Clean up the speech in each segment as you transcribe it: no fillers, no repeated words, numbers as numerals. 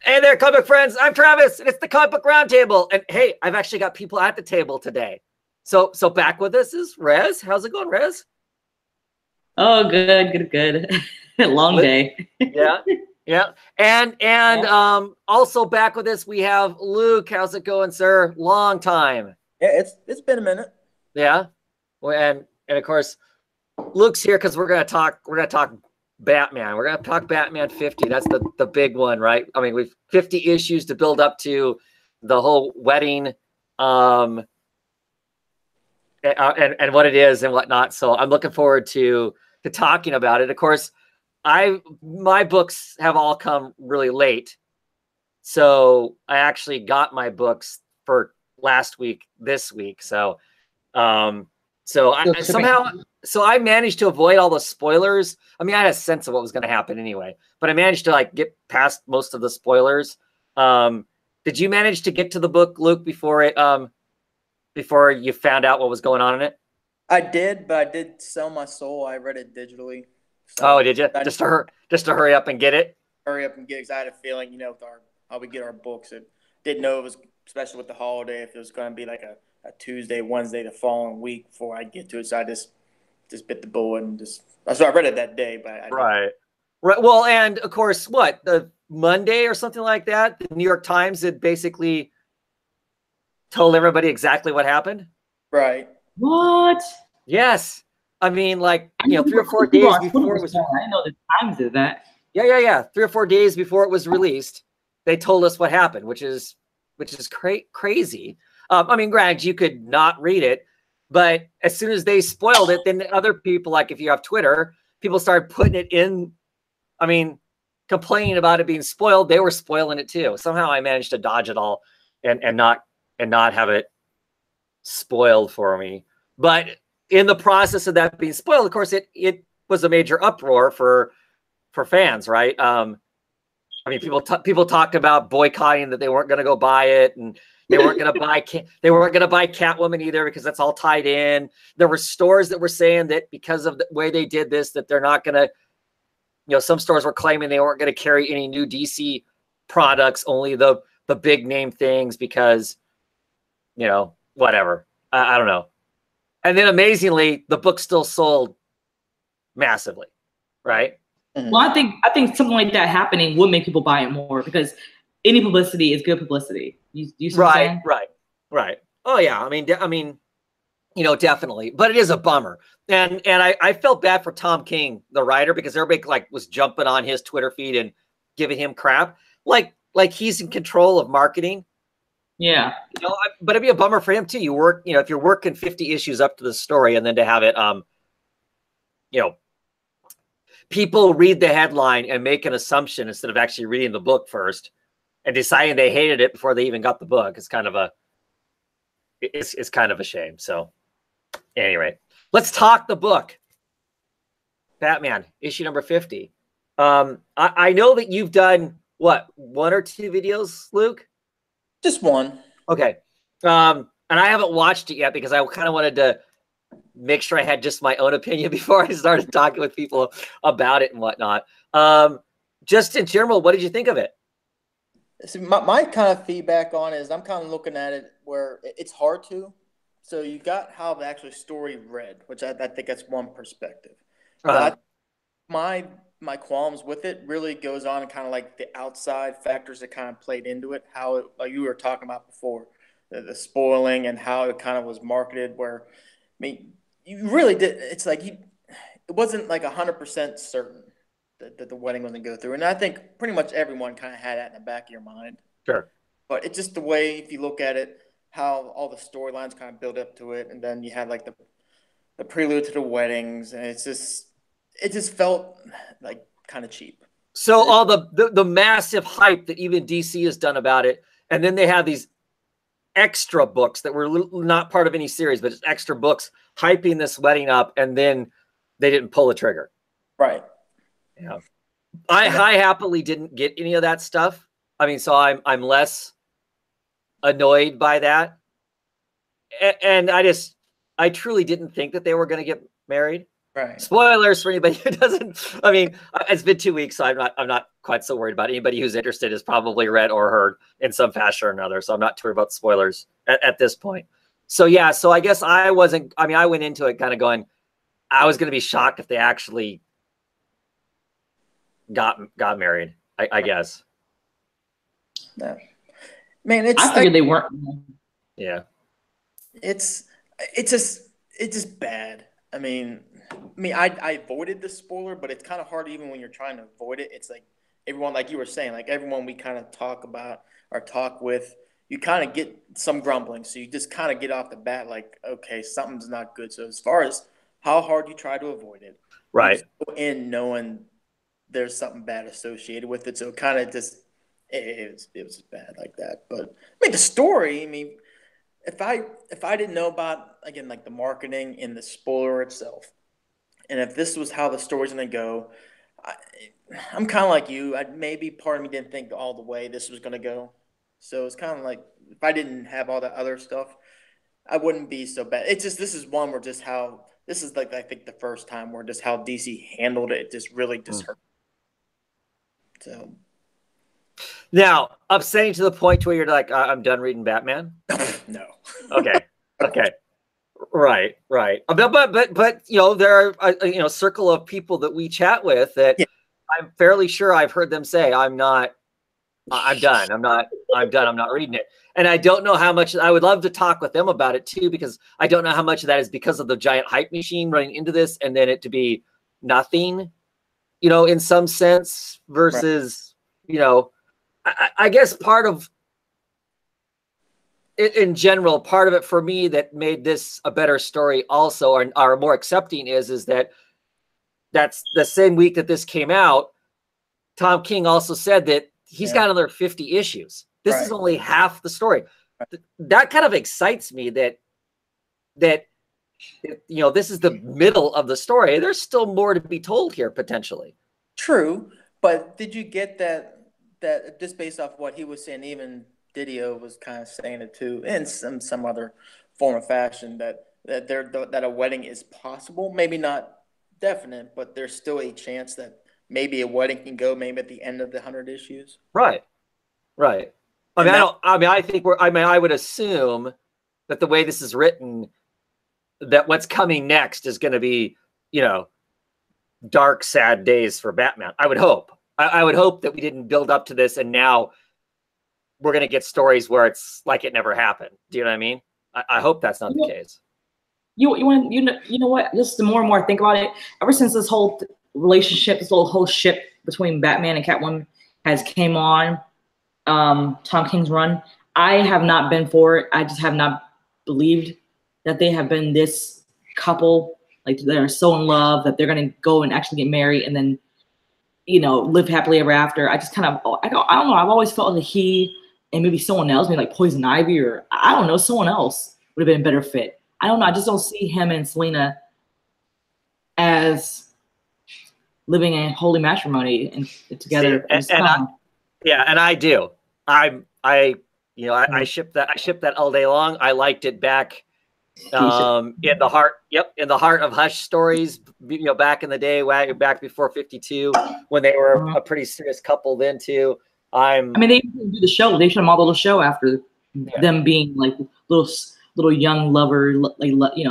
Hey there, comic book friends. I'm Travis, and it's the Comic Book Roundtable. And hey, I've actually got people at the table today. So back with us is Rez. How's it going, Rez? Oh, good. Long day. Yeah, yeah. And also back with us we have Luke. How's it going, sir? Long time. Yeah, it's been a minute. Yeah. Well, and of course Luke's here because we're gonna talk Batman. We're gonna talk Batman 50. That's the big one, right? I mean, we've 50 issues to build up to the whole wedding, and what it is and whatnot. So I'm looking forward to talking about it. Of course, my books have all come really late, so I actually got my books for last week, this week. Um, so I managed to avoid all the spoilers. I mean, I had a sense of what was going to happen anyway, but I managed to like get past most of the spoilers. Did you manage to get to the book, Luke, before you found out what was going on in it? I did, but I did sell my soul. I read it digitally. Oh, So did you? I Just to hurry up and get it? hurry up and get, because I had a feeling, with how we get our books. I didn't know it was, especially with the holiday, if it was going to be like a Tuesday, Wednesday, the following week before I get to it. So I just bit the bullet and so I read it that day, but Right. Right. Well, and of course, what, the Monday or something like that, the New York Times had basically told everybody exactly what happened. Right. What? Yes. I mean, like, I know 3 or 4 days on Twitter before it was was. saying, I didn't know the Times did that. Yeah. 3 or 4 days before it was released, they told us what happened, which is crazy. I mean, granted, you could not read it, but as soon as they spoiled it, then other people, like if you have Twitter, people started putting it in. I mean, complaining about it being spoiled. They were spoiling it too. Somehow I managed to dodge it all and not have it spoiled for me. But in the process of that being spoiled, of course, it was a major uproar for fans, right? I mean, people talked about boycotting, that they weren't going to go buy it, and they weren't going to buy Catwoman either because that's all tied in. There were stores that were saying that because of the way they did this, that they're not going to. Some stores were claiming they weren't going to carry any new DC products, only the big name things because, whatever. I don't know. And then amazingly, the book still sold massively, right? Mhm. Well, I think something like that happening would make people buy it more because any publicity is good publicity. You see what I'm saying? Right. Oh yeah. I mean, definitely. But it is a bummer. And I felt bad for Tom King, the writer, because everybody like was jumping on his Twitter feed and giving him crap. Like he's in control of marketing. Yeah. But it'd be a bummer for him too. You work, if you're working 50 issues up to the story and then to have it people read the headline and make an assumption instead of actually reading the book first and deciding they hated it before they even got the book. It's kind of a shame. So anyway, let's talk the book. Batman, issue number 50. I know that you've done what, 1 or 2 videos, Luke? Just one. Okay. And I haven't watched it yet because I kind of wanted to make sure I had just my own opinion before I started talking with people about it and whatnot. Just in general, what did you think of it? See, my kind of feedback on it is I'm kind of looking at it where it's hard to. So you got how the actual story read, which I think that's one perspective. But my qualms with it really goes on and kind of like the outside factors that kind of played into it. How it, like you were talking about before, the spoiling and how it kind of was marketed. Where, I mean, you really did. It's like it wasn't like 100% certain that the wedding was going to go through, and I think pretty much everyone kind of had that in the back of your mind. Sure. But it's just the way, if you look at it, how all the storylines kind of build up to it, and then you had like the prelude to the weddings, and it just felt like kind of cheap. So all the massive hype that even DC has done about it, and then they have these extra books that were not part of any series, but just extra books hyping this wedding up, and then they didn't pull the trigger. Right. Yeah. I happily didn't get any of that stuff. I mean, so I'm less annoyed by that. And I truly didn't think that they were going to get married. Right. Spoilers for anybody who doesn't. I mean, it's been 2 weeks, so I'm not quite so worried about. Anybody who's interested has probably read or heard in some fashion or another. So I'm not too worried about spoilers at this point. So yeah, so I guess I wasn't, I mean, I went into it kind of going, I was going to be shocked if they actually got married, I guess. No. Man, it's I figured they weren't. Yeah. It's just bad. I mean, I avoided the spoiler, but it's kind of hard even when you're trying to avoid it. It's like everyone, like you were saying, like everyone we kind of talk about or talk with, you kind of get some grumbling. So you just kind of get off the bat like, okay, something's not good. So as far as how hard you try to avoid it, right, you go in knowing there's something bad associated with it. So kind of just it was bad like that. But I mean, the story. I mean, if I didn't know about, again, like the marketing and the spoiler itself, and if this was how the story's gonna go, I'm kind of like you. Maybe part of me didn't think all the way this was gonna go. So it's kind of like if I didn't have all that other stuff, I wouldn't be so bad. It's just this is one where just how this is like I think the first time where just how DC handled it just really just hurt. So now upsetting to the point where you're like, I'm done reading Batman. No. Okay. Okay. Right. But you know, there are a circle of people that we chat with that I'm fairly sure I've heard them say, I'm done. I'm not reading it. And I don't know how much. I would love to talk with them about it too, because I don't know how much of that is because of the giant hype machine running into this and then it to be nothing, in some sense versus, I guess part of it in general, part of it for me that made this a better story also, or more accepting is that that's the same week that this came out. Tom King also said that he's got another 50 issues. This is only half the story. That kind of excites me that this is the middle of the story. There's still more to be told here potentially. True, but did you get that just based off what he was saying? Even Didio was kind of saying it too, in some other form of fashion that a wedding is possible. Maybe not definite, but there's still a chance that maybe a wedding can go maybe at the end of the 100 issues. Right. I would assume that the way this is written, that what's coming next is going to be, dark, sad days for Batman. I would hope. I would hope that we didn't build up to this and now we're going to get stories where it's like it never happened. Do you know what I mean? I hope that's not the case. You know what? Just the more and more I think about it, ever since this whole relationship, this whole ship between Batman and Catwoman has came on, Tom King's run, I have not been for it. I just have not believed that they have been this couple, like they're so in love that they're going to go and actually get married and then, live happily ever after. I just kind of, I don't know. I've always felt that he and maybe someone else, maybe like Poison Ivy or I don't know, someone else would have been a better fit. I don't know. I just don't see him and Selena as living in holy matrimony and together. And I do. I ship that. I ship that all day long. I liked it back in the heart of Hush stories. Back in the day, back before 52, when they were a pretty serious couple. Then too. They didn't do the show. They showed them all the little show after them being like little young lover,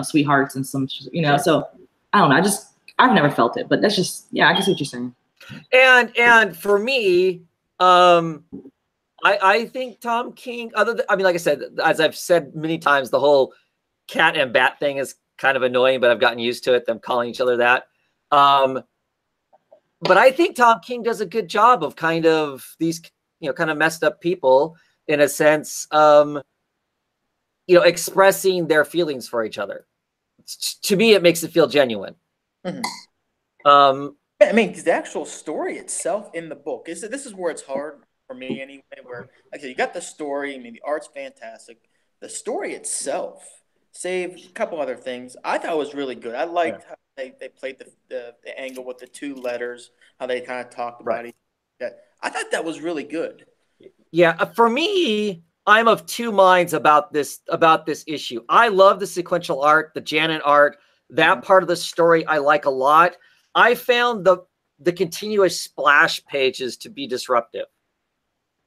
sweethearts and some, So I don't know. I've never felt it, but that's just, I can see what you're saying. And for me, I think Tom King, like I said, as I've said many times, the whole cat and bat thing is kind of annoying, but I've gotten used to it, them calling each other that. But I think Tom King does a good job of kind of these, kind of messed up people in a sense, expressing their feelings for each other. To me, it makes it feel genuine. Mm-hmm. Because the actual story itself in the book this is where it's hard for me anyway. Where like I said, you got the story. The art's fantastic. The story itself, save a couple other things, I thought was really good. I liked how they played the angle with the two letters, how they kind of talked about it. I thought that was really good. Yeah, for me, I'm of two minds about this issue. I love the sequential art, the Janet art. That part of the story I like a lot. I found the continuous splash pages to be disruptive.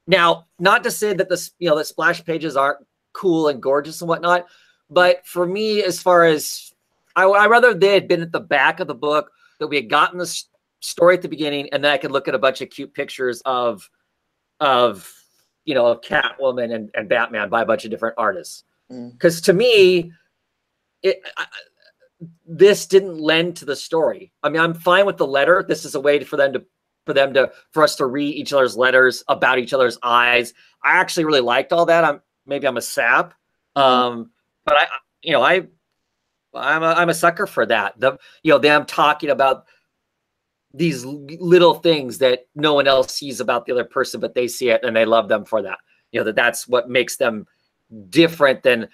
Now, not to say that the splash pages aren't cool and gorgeous and whatnot, but for me, as far as I rather they had been at the back of the book, that we had gotten the story at the beginning, and then I could look at a bunch of cute pictures of Catwoman and Batman by a bunch of different artists. Because to me, this didn't lend to the story. I mean, I'm fine with the letter. This is a way for us to read each other's letters about each other's eyes. I actually really liked all that. Maybe I'm a sap, but I'm a sucker for that. Them talking about these little things that no one else sees about the other person, but they see it and they love them for that. That's what makes them different than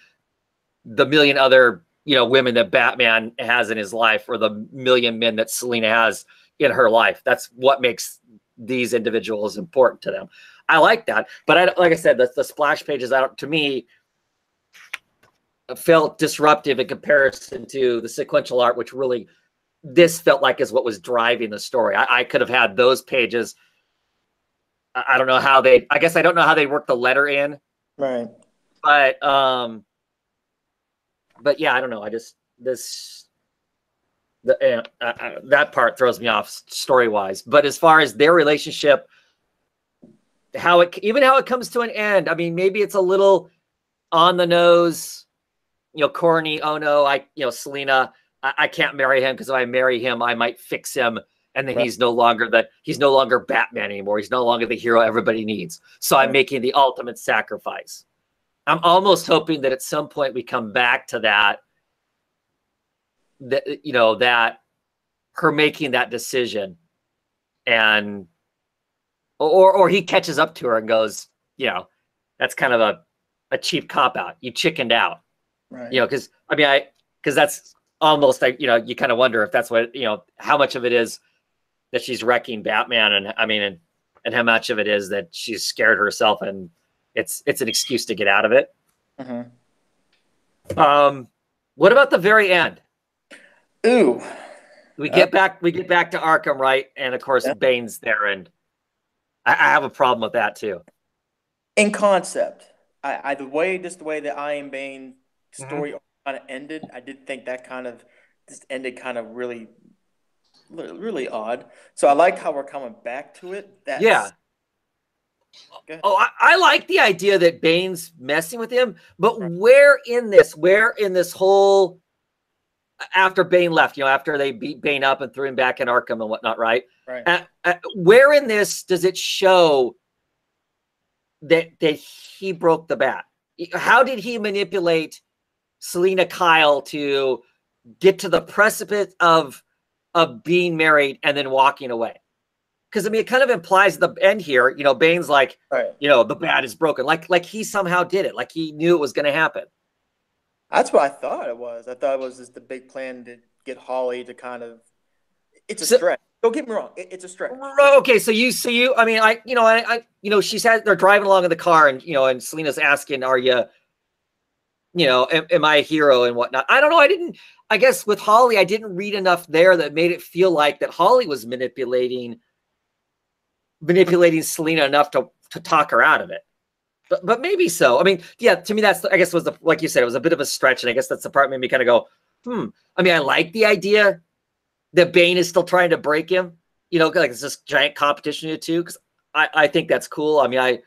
the million other women that Batman has in his life, or the million men that Selina has in her life. That's what makes these individuals important to them. I like that, but like I said, the splash pages to me felt disruptive in comparison to the sequential art, which really this felt like is what was driving the story. I could have had those pages. I don't know how I guess I don't know how they work the letter in, right? But yeah, I don't know. That part throws me off story wise. But as far as their relationship, how it comes to an end. I mean, maybe it's a little on the nose, corny. Oh no, Selina, I can't marry him because if I marry him, I might fix him. And then he's no longer Batman anymore. He's no longer the hero everybody needs. So I'm making the ultimate sacrifice. I'm almost hoping that at some point we come back to that her making that decision, and or he catches up to her and goes, that's kind of a cheap cop out. You chickened out, right? Because that's almost like, you kind of wonder if that's what, how much of it is that she's wrecking Batman, and how much of it is that she's scared herself and it's an excuse to get out of it. What about the very end? Ooh, we get back to Arkham, right? And of course, Bane's there, and I have a problem with that too. In concept, the way the I Am Bane story kind of ended, I did think that kind of just ended kind of really, really odd. So I like how we're coming back to it. Yeah. Oh, I like the idea that Bane's messing with him, but where in this whole, after Bane left, after they beat Bane up and threw him back in Arkham and whatnot, right? Right. Where in this does it show that he broke the bat? How did he manipulate Selina Kyle to get to the precipice of being married and then walking away? Because it kind of implies at the end here, Bane's like, right, the bat is broken. Like he somehow did it. Like he knew it was going to happen. That's what I thought it was. I thought it was just the big plan to get Holly to kind of. It's a stretch. Don't get me wrong. It's a stretch. Okay, so you. They're driving along in the car, and Selina's asking, "Are you, am I a hero and whatnot?" I don't know. I guess with Holly, I didn't read enough there that made it feel like that Holly was manipulating Selina enough to talk her out of it. But maybe so. I mean, yeah, to me, that's, I guess, like you said, it was a bit of a stretch. And I guess that's the part made me kind of go, I like the idea that Bane is still trying to break him, like it's this giant competition to two. Cause I think that's cool. I mean,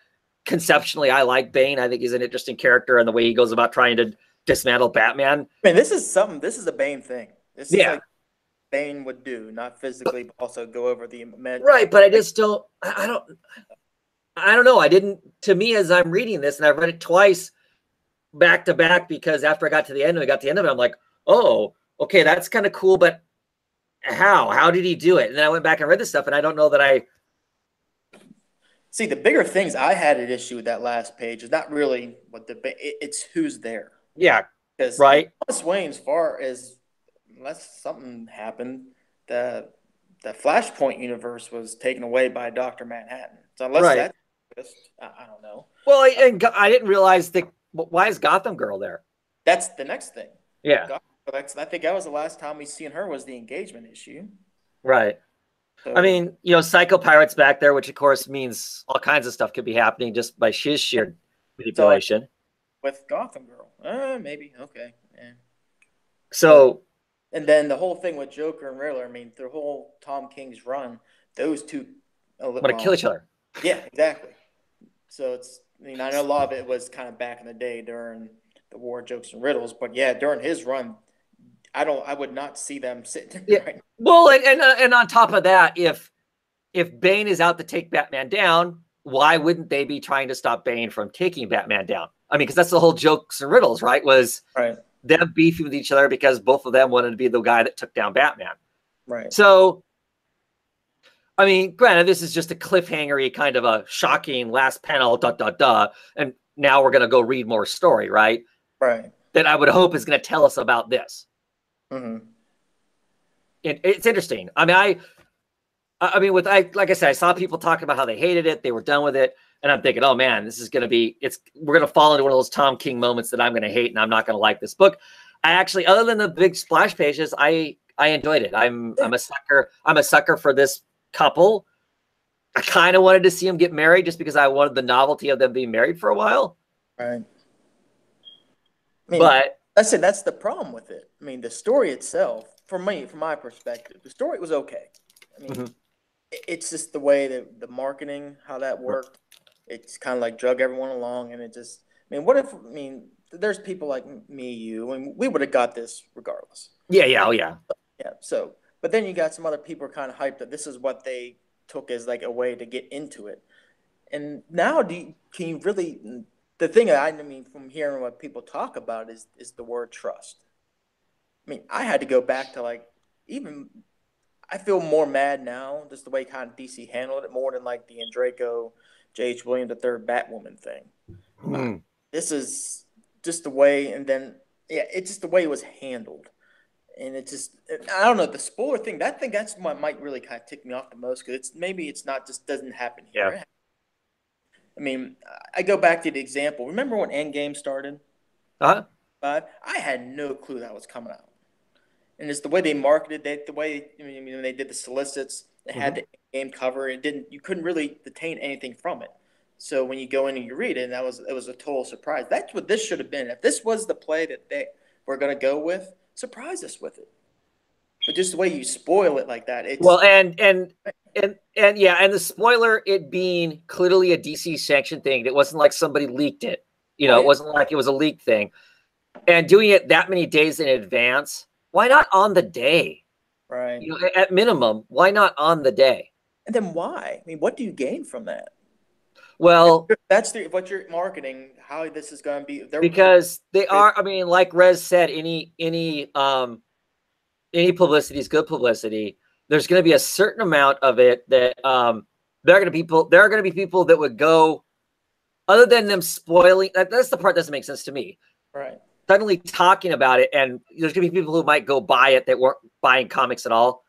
conceptually, I like Bane. I think he's an interesting character, and the way he goes about trying to dismantle Batman. This is a Bane thing. This is like Bane would do, not physically, but also go over the right. But I just don't. I don't know. To me, as I'm reading this, and I've read it twice back to back, because after I got to the end, I'm like, oh, okay, that's kind of cool, but how did he do it? And then I went back and read this stuff, and I don't know that I see the bigger things. I had an issue with that last page. It's not really what it's who's there. Yeah, because right. Thomas Wayne, as far as unless something happened, the Flashpoint universe was taken away by Dr. Manhattan. So unless I don't know. Well, and I didn't realize that. Why is Gotham Girl there? That's the next thing. Yeah. I think that was the last time we seen her, was the engagement issue. Right. So, I mean, Psycho Pirate's back there, which of course means all kinds of stuff could be happening just by his sheer manipulation. with Gotham Girl, maybe okay. Yeah. So, and then the whole thing with Joker and Riddler. I mean, the whole Tom King's run, those two want to kill each other. Yeah, exactly. So it's. I mean, I know a lot of it was kind of back in the day during the War of Jokes and Riddles, but yeah, during his run, I would not see them sitting. Yeah. Right. Well, and on top of that, if Bane is out to take Batman down, why wouldn't they be trying to stop Bane from taking Batman down? I mean, because that's the whole Jokes and Riddles, right? Was them beefing with each other because both of them wanted to be the guy that took down Batman. Right. So, I mean, granted, this is just a cliffhangery kind of a shocking last panel, and now we're going to go read more story, right? Right. That I would hope is going to tell us about this. Mm-hmm. It's interesting. I mean, like I said, I saw people talking about how they hated it, they were done with it, and I'm thinking, oh man, this is going to be, we're going to fall into one of those Tom King moments that I'm going to hate, and I'm not going to like this book. I actually, other than the big splash pages, I enjoyed it. I'm a sucker. I'm a sucker for this couple. I kind of wanted to see them get married just because I wanted the novelty of them being married for a while. Right. I mean, but that's the problem with it. I mean, the story itself, from my perspective, the story was okay. I mean, it's just the way that the marketing, how that worked. It's kind of like drug everyone along, and it just. I mean, there's people like me, you, and we would have got this regardless. Yeah. Oh yeah. Yeah. So, but then you got some other people kind of hyped that this is what they took as like a way to get into it. And now, can you really? The thing I mean, from hearing what people talk about is the word trust. I mean, I had to go back to I feel more mad now, just the way kind of DC handled it, more than like the Andreyko, J.H. Williams III Batwoman thing. This is just the way, and then it's just the way it was handled. And it just, I don't know, the spoiler thing, that's what might really kind of tick me off the most, because maybe it's not just doesn't happen here. Yeah. I mean, I go back to the example. Remember when Endgame started? Uh-huh. I had no clue that was coming out. And it's the way they marketed it, when they did the solicits, they had the game cover, and you couldn't really detain anything from it. So when you go in and you read it, it was a total surprise. That's what this should have been. If this was the play that they were going to go with, surprise us with it. But just the way you spoil it like that, it's and the spoiler, it being clearly a DC sanctioned thing. It wasn't like somebody leaked it. It wasn't like it was a leaked thing. And doing it that many days in advance, why not on the day? Right. At minimum, why not on the day? And then why? I mean, what do you gain from that? Well, that's what you're marketing, how this is going to be. Because they are, I mean, like Rez said, any publicity is good publicity. There's going to be a certain amount of it that there are going to be people that would go, other than them spoiling. That's the part that doesn't make sense to me. Right. Suddenly talking about it, and there's going to be people who might go buy it that weren't buying comics at all,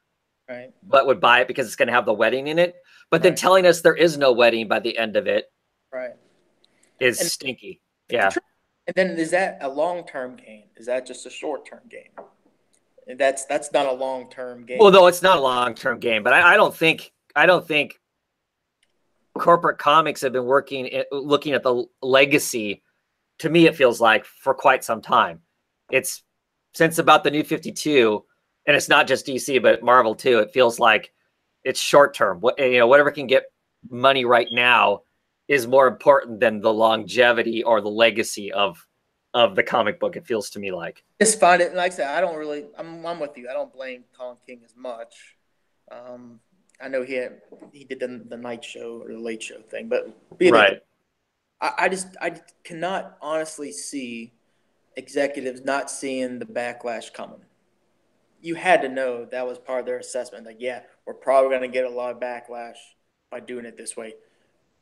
right? But would buy it because it's going to have the wedding in it. But then telling us there is no wedding by the end of it, right, is stinky. Yeah. And then is that a long-term gain? Is that just a short-term gain? And that's not a long-term gain. Well, no, it's not a long-term gain. But I don't think corporate comics have been looking at the legacy. To me, it feels like for quite some time. It's since about the New 52, and it's not just DC, but Marvel too. It feels like it's short-term. Whatever can get money right now is more important than the longevity or the legacy of the comic book. It feels to me like. Just find it. Like I said, I'm with you. I don't blame Tom King as much. I know he did the night show or the late show thing, but right. I cannot honestly see executives not seeing the backlash coming. You had to know that was part of their assessment. Like, yeah, we're probably going to get a lot of backlash by doing it this way,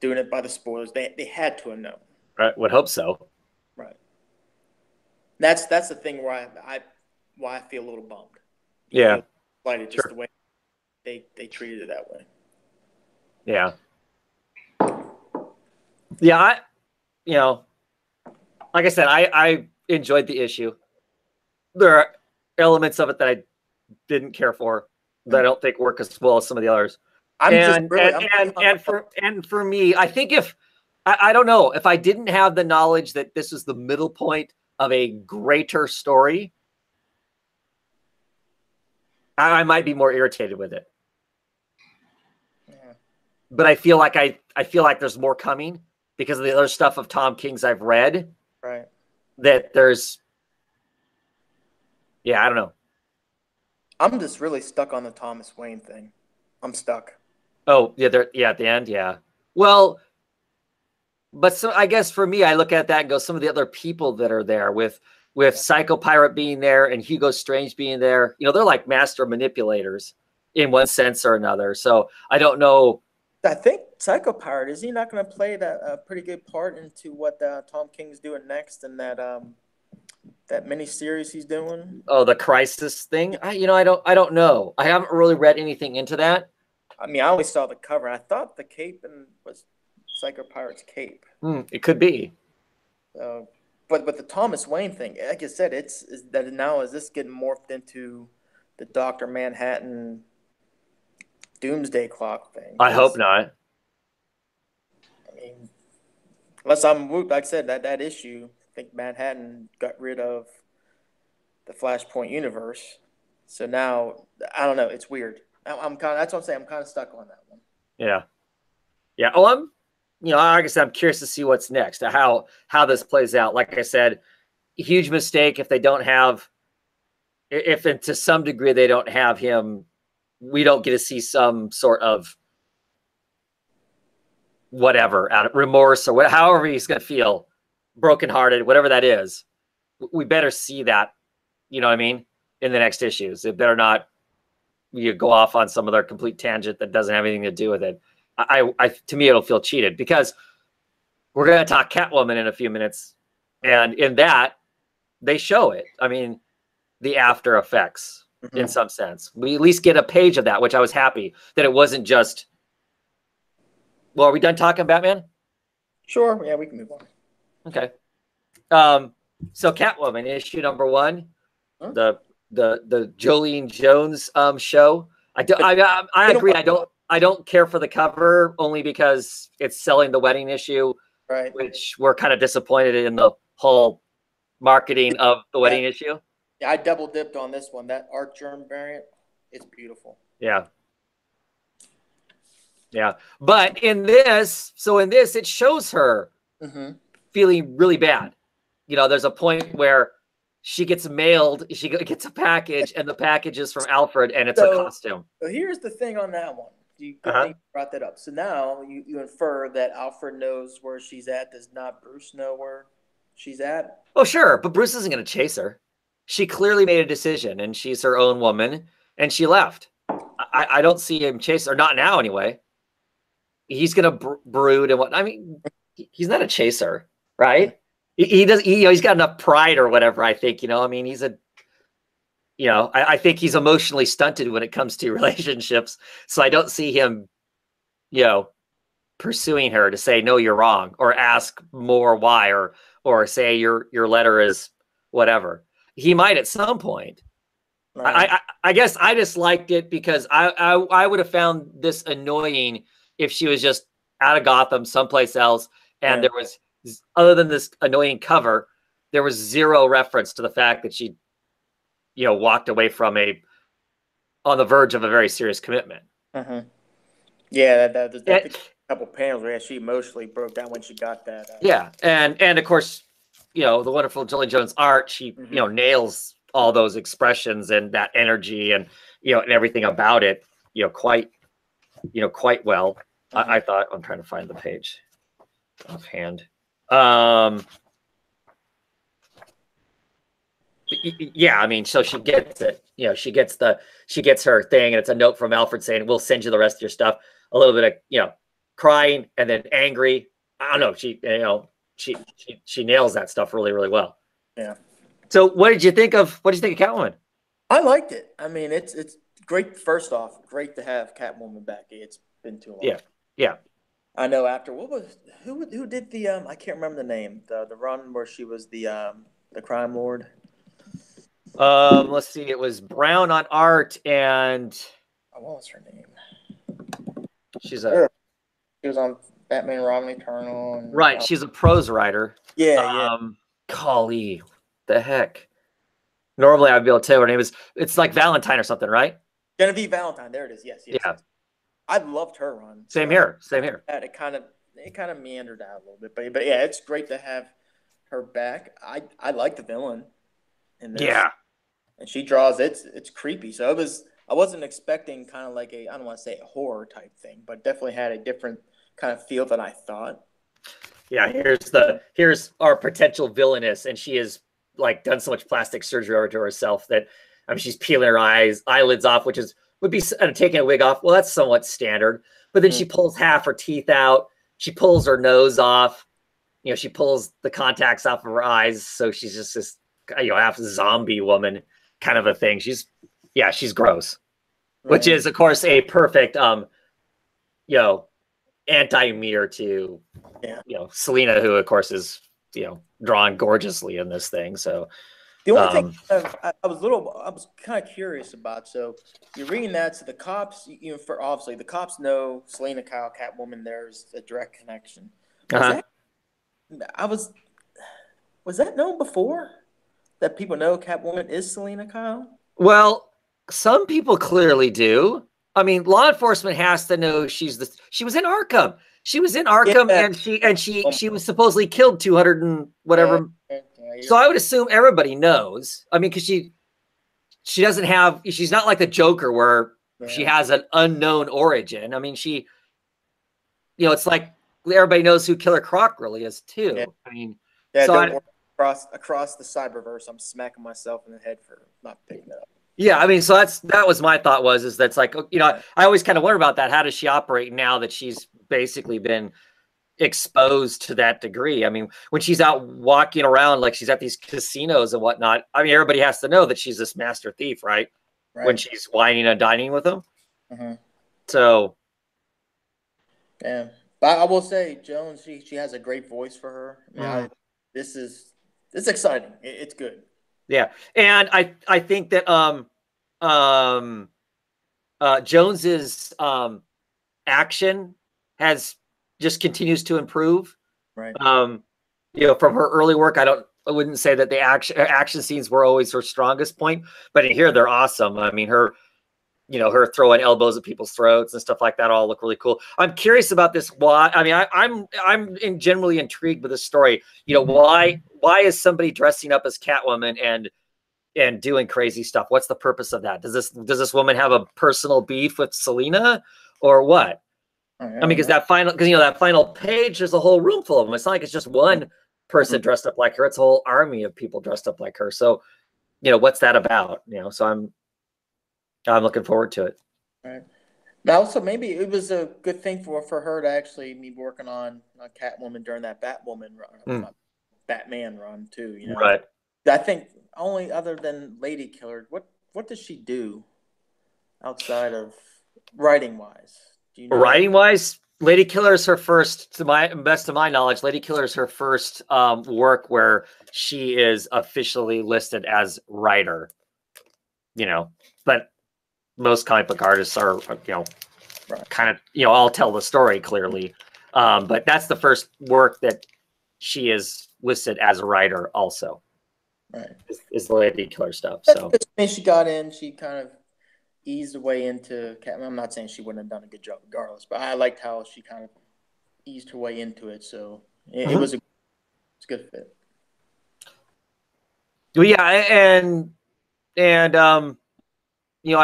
doing it by the spoilers. They had to have known. Right, would hope so. Right. That's the thing where I feel a little bummed. Yeah. Like just the way they treated it that way. Yeah. Yeah, like I said, I enjoyed the issue. There are elements of it that I didn't care for. that I don't think work as well as some of the others. And for me, I think if I don't know if I didn't have the knowledge that this was the middle point of a greater story, I might be more irritated with it. Yeah. But I feel like I feel like there's more coming because of the other stuff of Tom King's I've read. Right. That there's, yeah, I don't know. I'm just really stuck on the Thomas Wayne thing. I'm stuck. Oh, yeah, at the end, yeah. Well, but so I guess for me, I look at that and go, some of the other people that are there with Psycho Pirate being there and Hugo Strange being there, you know, they're like master manipulators in one sense or another. So I don't know. I think Psycho Pirate, is he not going to play that pretty good part into what Tom King's doing next and that mini series he's doing? Oh, the Crisis thing. I don't know. I haven't really read anything into that. I mean, I only saw the cover. I thought the cape was Psycho Pirate's cape. It could be. But the Thomas Wayne thing, like I said, is this getting morphed into the Dr. Manhattan Doomsday Clock thing? I hope not. I mean, unless like I said, that issue, I think Manhattan got rid of the Flashpoint universe. So now, I don't know. It's weird. That's what I'm saying. I'm kind of stuck on that one. Yeah. Yeah. Oh, like I said, I'm curious to see what's next, how this plays out. Like I said, huge mistake if they don't have, if to some degree they don't have him, we don't get to see some sort of whatever, out of remorse or however he's going to feel, brokenhearted, whatever that is. We better see that, you know what I mean, in the next issues. It better not you go off on some other complete tangent that doesn't have anything to do with it. To me, it'll feel cheated because we're going to talk Catwoman in a few minutes. And in that, they show it. I mean, the after effects in some sense. We at least get a page of that, which I was happy that it wasn't just, well, are we done talking Batman? Sure. Yeah, we can move on. Okay. So Catwoman issue number 1, the Jolene Jones show. I agree. I don't care for the cover only because it's selling the wedding issue, right? Which we're kind of disappointed in the whole marketing of the wedding issue. Yeah, I double dipped on this one. That Art Germ variant, it's beautiful. Yeah. Yeah. But in this, it shows her feeling really bad. You know, there's a point where she gets gets a package, and the package is from Alfred, and it's a costume. So here's the thing on that one. You brought that up. So now you infer that Alfred knows where she's at. Does not Bruce know where she's at? Oh, sure. But Bruce isn't going to chase her. She clearly made a decision, and she's her own woman, and she left. I don't see him chase her. Not now, anyway. He's going to brood and what. I mean, he's not a chaser, right? He does. He's got enough pride or whatever. I think. I mean, he's a. I think he's emotionally stunted when it comes to relationships. So I don't see him, pursuing her to say no, you're wrong, or ask more why, or say your letter is whatever. He might at some point. Right. I guess I just liked it because I would have found this annoying if she was just out of Gotham someplace else, and there was, other than this annoying cover, there was zero reference to the fact that she, walked away from on the verge of a very serious commitment. Yeah, there's a couple panels where she emotionally broke down when she got that. Yeah, and of course, the wonderful Jolene Jones art, she nails all those expressions and that energy and and everything about it, quite well. I thought. I'm trying to find the page offhand. Yeah, I mean, so she gets it. She gets her thing, and it's a note from Alfred saying, "We'll send you the rest of your stuff." A little bit of crying, and then angry. I don't know. She nails that stuff really, really well. Yeah. So, what did you think of Catwoman? I liked it. I mean, it's great. First off, great to have Catwoman back. It's been too long. Yeah. I know. After who did the I can't remember the name, the run where she was the crime lord. Let's see. It was Brown on art, and what was her name? She's a She was on Batman, Robin Eternal. And, right. She's a prose writer. Yeah. Golly, the heck. Normally, I'd be able to tell her name is. It's like Valentine or something, right? Genevieve Valentine. There it is. Yes. Yeah. I loved her run. Same here. Same here. It kind of meandered out a little bit, but yeah, it's great to have her back. I like the villain in this. Yeah. And she draws it's creepy. So I wasn't expecting kind of like I don't want to say a horror type thing, but definitely had a different kind of feel than I thought. Yeah, here's our potential villainess, and she has like done so much plastic surgery over to herself that she's peeling her eyelids off, which would be taking a wig off. Well, that's somewhat standard. But then she pulls half her teeth out. She pulls her nose off. She pulls the contacts off of her eyes, so she's just this half zombie woman kind of a thing. She's gross, which is of course a perfect anti-mirror to Selena, who of course is drawn gorgeously in this thing. So the only thing I was kind of curious about. So you're reading that, so the cops, for obviously the cops know Selena Kyle, Catwoman. There's a direct connection. Was that known before? That people know Catwoman is Selena Kyle? Well, some people clearly do. I mean, law enforcement has to know she was in Arkham. She was in Arkham, and she was supposedly killed 200 and whatever. So I would assume everybody knows. I mean, because she doesn't have. She's not like the Joker where she has an unknown origin. I mean, it's like everybody knows who Killer Croc really is too. Yeah. I mean, so across the cyberverse, I'm smacking myself in the head for not picking it up. Yeah, I mean, so that was my thought is that's like, I always kind of wonder about that. How does she operate now that she's basically been exposed to that degree? I mean, when she's out walking around, like she's at these casinos and whatnot, I mean, everybody has to know that she's this master thief, right? When she's whining and dining with them. Mm-hmm. So. Yeah. But I will say, Jones, she has a great voice for her. I mean, this is exciting. It's good. Yeah, and I think that Jones's action just continues to improve. Right. From her early work, I wouldn't say that the action scenes were always her strongest point, but in here they're awesome. I mean, her throwing elbows at people's throats and stuff like that all look really cool. I'm curious about this. Why? I mean, I'm generally intrigued with this story. Why is somebody dressing up as Catwoman and doing crazy stuff? What's the purpose of that? Does this woman have a personal beef with Selena or what? I mean, because that final page, there's a whole room full of them. It's not like it's just one person dressed up like her. It's a whole army of people dressed up like her. So, what's that about? So I'm looking forward to it. Right. Now, also, maybe it was a good thing for her to actually be working on Catwoman during that Batman run too. Right. I think only other than Lady Killer, what does she do outside of writing wise? Writing wise, Lady Killer is her first, to my best of my knowledge. Lady Killer is her first work where she is officially listed as writer. But most comic book artists are, kind of, all tell the story clearly. But that's the first work that she is listed as a writer also. Right. Is the Lady Killer stuff. So when she got in, she kind of eased her way into Catwoman. I'm not saying she wouldn't have done a good job regardless, but I liked how she kind of eased her way into it. So it was a good fit. Well, yeah, and I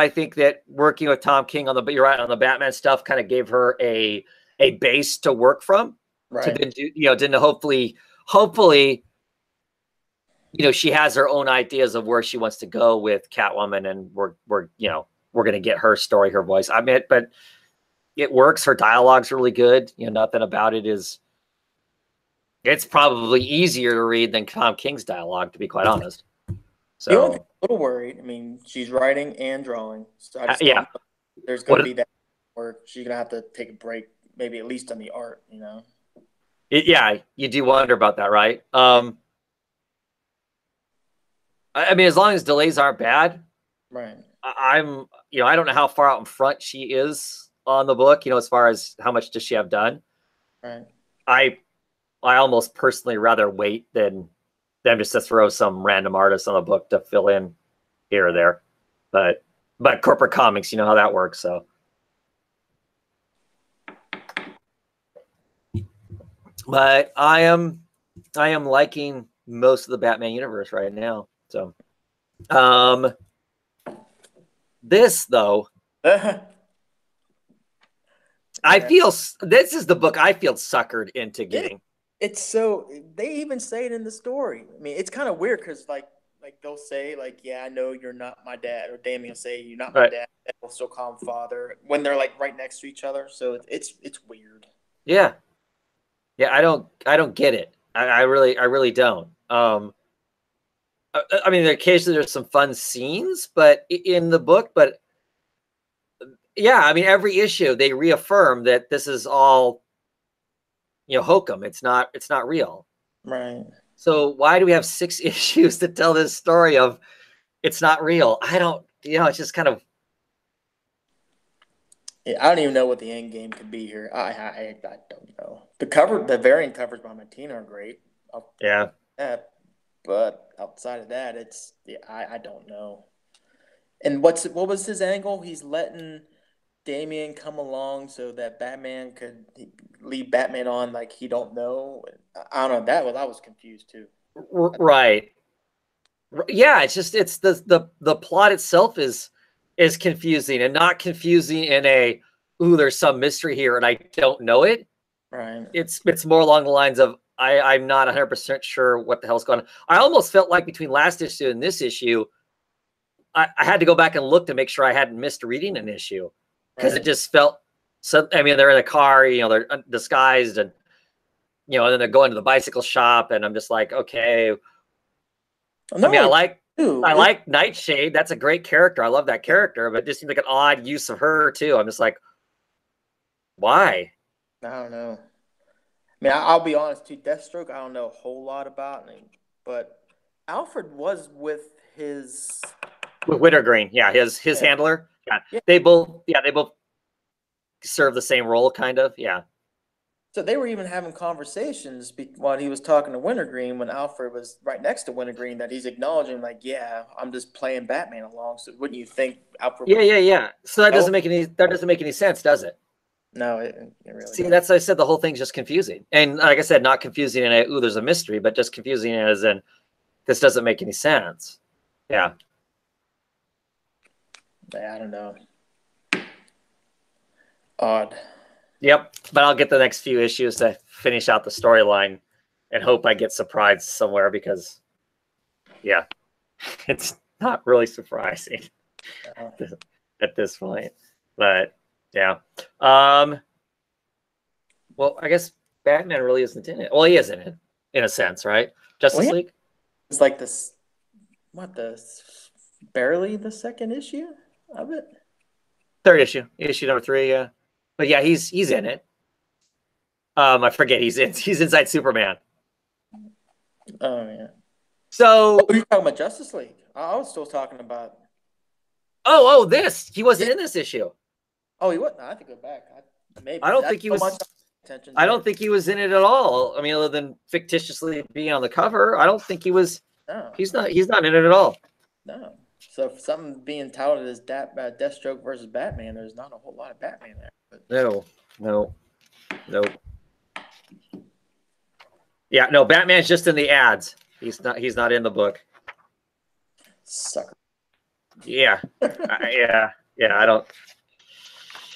think that working with Tom King on the Batman stuff kind of gave her a base to work from. Right. To then do, then hopefully, she has her own ideas of where she wants to go with Catwoman, and we're going to get her story, her voice. I mean, but it works. Her dialogue's really good. Nothing about it it's probably easier to read than Tom King's dialogue, to be quite honest. So I'm a little worried. I mean, she's writing and drawing. So I just there's going to be that work. She's going to have to take a break, maybe at least on the art, Yeah, you do wonder about that, right? I mean, as long as delays aren't bad, right? I'm, I don't know how far out in front she is on the book, as far as how much does she have done. Right. I almost personally rather wait than them just to throw some random artist on the book to fill in here or there. But corporate comics, you know how that works. So, but I am liking most of the Batman universe right now. So, this though, I feel this is the book I feel suckered into getting. It's so they even say it in the story. I mean, it's kind of weird because like they'll say like, yeah, I know you're not my dad, or Damian will say you're not my dad. They'll still call him father when they're like right next to each other. So it's weird. Yeah. I don't get it. I really don't. I mean, occasionally there's some fun scenes, but in the book, but yeah, I mean, every issue they reaffirm that this is all, hokum. It's not real. Right. So why do we have 6 issues to tell this story of it's not real? I don't, it's just kind of. Yeah, I don't even know what the end game could be here. I don't know. The variant covers by Martina are great. Yeah. But outside of that, I don't know. And what was his angle? He's letting Damian come along so that Batman could lead Batman on like he don't know. I don't know. I was confused too. Right. Yeah, it's the plot itself is confusing, and not confusing in a there's some mystery here and I don't know it. Right. It's more along the lines of I'm not 100% sure what the hell's going on. I almost felt like between last issue and this issue, I had to go back and look to make sure I hadn't missed reading an issue, because it just felt so. I mean, they're in a car, they're disguised, and and then they're going to the bicycle shop, and I'm just like, okay. No, I mean, I like Nightshade. That's a great character. I love that character, but it just seems like an odd use of her too. I'm just like, why? I don't know. I mean, I'll be honest too. Deathstroke, I don't know a whole lot about, but Alfred was with Wintergreen. Yeah, his handler. Yeah. They both serve the same role, kind of. Yeah. So they were even having conversations while he was talking to Wintergreen, when Alfred was right next to Wintergreen, that he's acknowledging like, yeah, I'm just playing Batman along. So wouldn't you think Alfred? Yeah. So that doesn't make any sense, does it? No, it really. See, that's why I said the whole thing's just confusing, and like I said, not confusing in a there's a mystery, but just confusing as in this doesn't make any sense. Yeah. I don't know. Odd. Yep, but I'll get the next few issues to finish out the storyline and hope I get surprised somewhere, because, yeah, it's not really surprising at this point. But, yeah. Well, I guess Batman really isn't in it. Well, he is in it, in a sense, right? Justice League? It's like this, barely the second issue of it? Third issue number 3, yeah. But yeah, he's in it. I forget he's inside Superman. Oh yeah. So you're talking about Justice League? I was still talking about. Oh, this he wasn't in this issue. Oh, he wasn't. I have to go back. Maybe. I don't think he was. I don't think he was in it at all. I mean, other than fictitiously being on the cover, I don't think he was. No. He's not in it at all. No. So for something being touted as Deathstroke versus Batman, there's not a whole lot of Batman there. But. No. Yeah, no. Batman's just in the ads. He's not in the book. Sucker. Yeah. Yeah. I don't.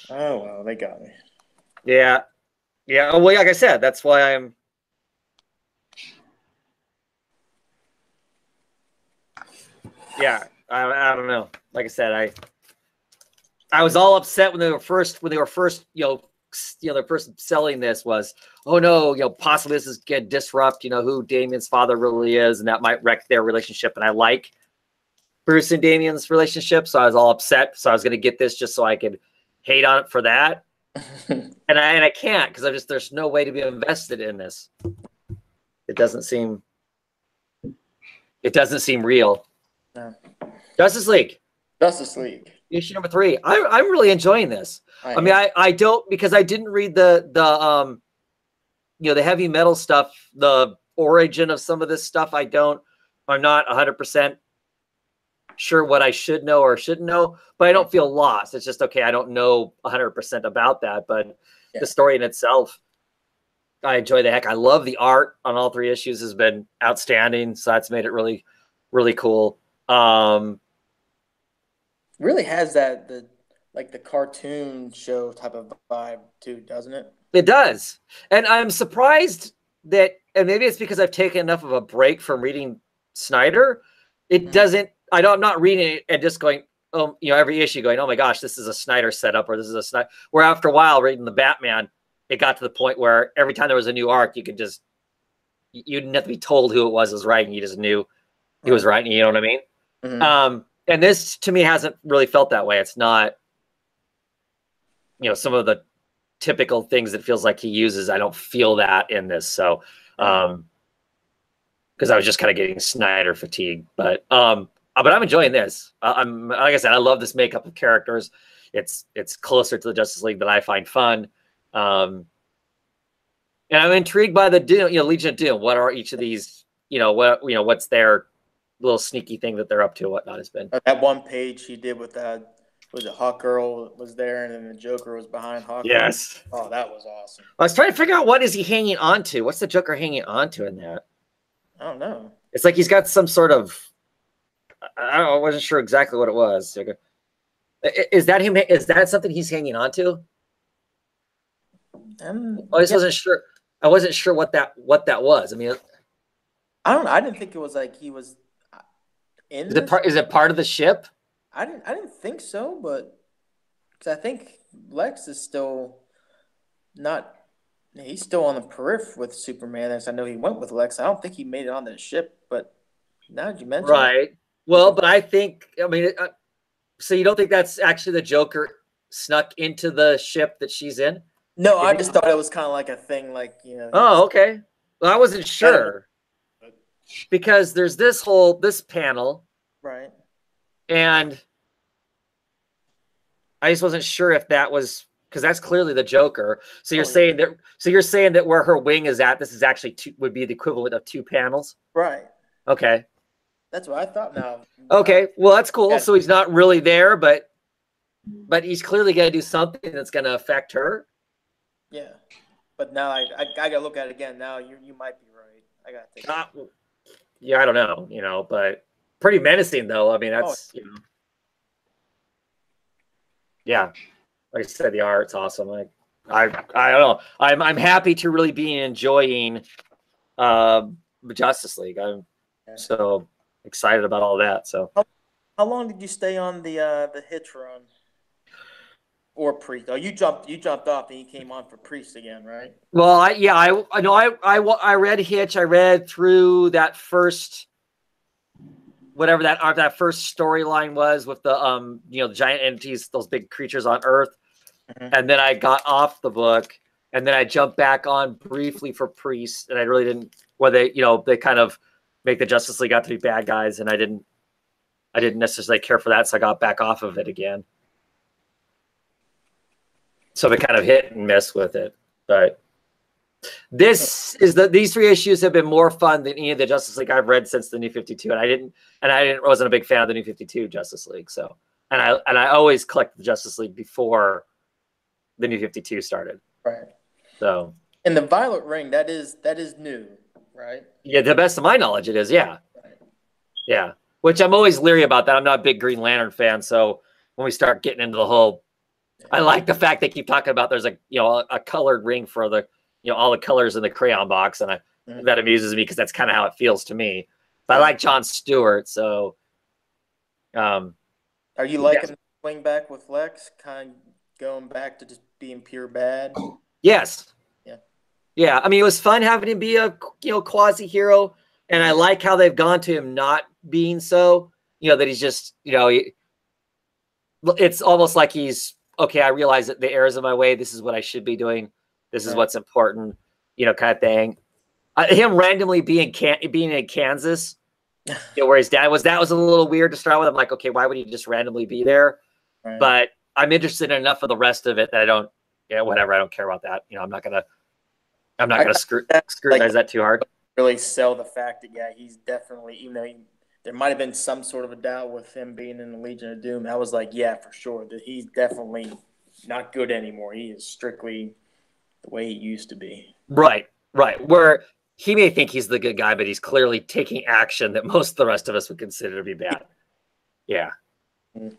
Oh well, they got me. Yeah. Well, like I said, that's why I'm. Yeah. I don't know. Like I said, I was all upset when they were first they're first selling this was, oh no, possibly this is going to disrupt, who Damian's father really is, and that might wreck their relationship. And I like Bruce and Damian's relationship, so I was all upset. So I was going to get this just so I could hate on it for that. and I can't, because there's no way to be invested in this. It doesn't seem real. No. Justice League. Justice League. Issue number 3. I'm really enjoying this. I mean, I don't, because I didn't read the the heavy metal stuff, the origin of some of this stuff. I'm not 100% sure what I should know or shouldn't know, but I don't feel lost. It's just, okay, I don't know 100% about that, but the story in itself, I enjoy the heck. I love the art on all 3 issues has been outstanding. So that's made it really, really cool. Really has the cartoon show type of vibe too, doesn't it? It does. And I'm surprised that, and maybe it's because I've taken enough of a break from reading Snyder. It doesn't, I'm not reading it and just going, every issue going, oh my gosh, this is a Snyder setup, or this is a Snyder. Where after a while reading the Batman, it got to the point where every time there was a new arc, you didn't have to be told who it was writing. You just knew he was writing, you know what I mean? Mm-hmm. And this to me hasn't really felt that way. It's not, some of the typical things that feels like he uses. I don't feel that in this. So, because I was just kind of getting Snyder fatigue, but I'm enjoying this. Like I said, I love this makeup of characters. It's closer to the Justice League that I find fun. And I'm intrigued by the Doom, Legion of Doom. What are each of these, what's their little sneaky thing that they're up to, whatnot has been. That one page he did with was it Hawkgirl was there, and then the Joker was behind Hawkgirl? Yes. Oh, that was awesome. I was trying to figure out what is he hanging on to. What's the Joker hanging on to in that? I don't know. It's like he's got some sort of, I wasn't sure exactly what it was. Is that him? Is that something he's hanging on to? I just wasn't sure. I wasn't sure what that was. I mean, I didn't think it was like he was in. Is it part of the ship? I didn't think so, but because I think Lex is still not. He's still on the periphery with Superman. As I know he went with Lex. I don't think he made it on the ship, but now that you mention right. Well, but I think, so you don't think that's actually the Joker snuck into the ship that she's in? No, I just thought it was kind of like a thing, Oh, okay. Well, I wasn't sure because there's this panel, right? And I just wasn't sure if that was, because that's clearly the Joker. So you're saying that. So you're saying that where her wing is at, this is actually would be the equivalent of 2 panels, right? Okay. That's what I thought. Now. Okay. Well, that's cool. So he's not really there, but he's clearly going to do something that's going to affect her. Yeah, but now I gotta look at it again. Now you might be right. I gotta take. Yeah, I don't know. But pretty menacing though. I mean, that's yeah. Like I said, the art's awesome. Like I don't know. I'm happy to really be enjoying Justice League. I'm so excited about all that. So how long did you stay on the Hitch run? Or Priest? Oh, you jumped off and you came on for Priest again, right? Well, I know. I read Hitch. I read through that first, whatever that first storyline was with the the giant entities, those big creatures on Earth, and then I got off the book, and then I jumped back on briefly for Priest, and I really didn't. Where they kind of make the Justice League out to be bad guys, and I didn't necessarily care for that, so I got back off of it again. So we kind of hit and miss with it, but these 3 issues have been more fun than any of the Justice League I've read since the New 52, and I wasn't a big fan of the New 52 Justice League. So, and I always collected the Justice League before the New 52 started. Right. So, and the Violet Ring that is new, right? Yeah, to the best of my knowledge, it is. Yeah, right. Yeah. Which I'm always leery about that. I'm not a big Green Lantern fan, so when we start getting into the whole I like the fact they keep talking about there's a colored ring for the all the colors in the crayon box, and that amuses me because that's kind of how it feels to me. But I like John Stewart, so. Are you liking the swing back with Lex, kind of going back to just being pure bad? Yes. Yeah. Yeah. I mean, it was fun having him be a quasi hero, and I like how they've gone to him not being so. That he's just it's almost like he's. Okay, I realize that the errors of my way. This is what I should be doing. This is what's important, kind of thing. Him randomly being in Kansas where his dad was. That was a little weird to start with. I'm like, okay, why would he just randomly be there? Right. But I'm interested in enough of the rest of it that I don't, whatever. I don't care about that. I'm not gonna scrutinize that too hard. Really sell the fact that he's definitely, even though there might have been some sort of a doubt with him being in the Legion of Doom. I was like, for sure that he's definitely not good anymore. He is strictly the way he used to be. Right. Where he may think he's the good guy, but he's clearly taking action that most of the rest of us would consider to be bad. Yeah. Mm-hmm.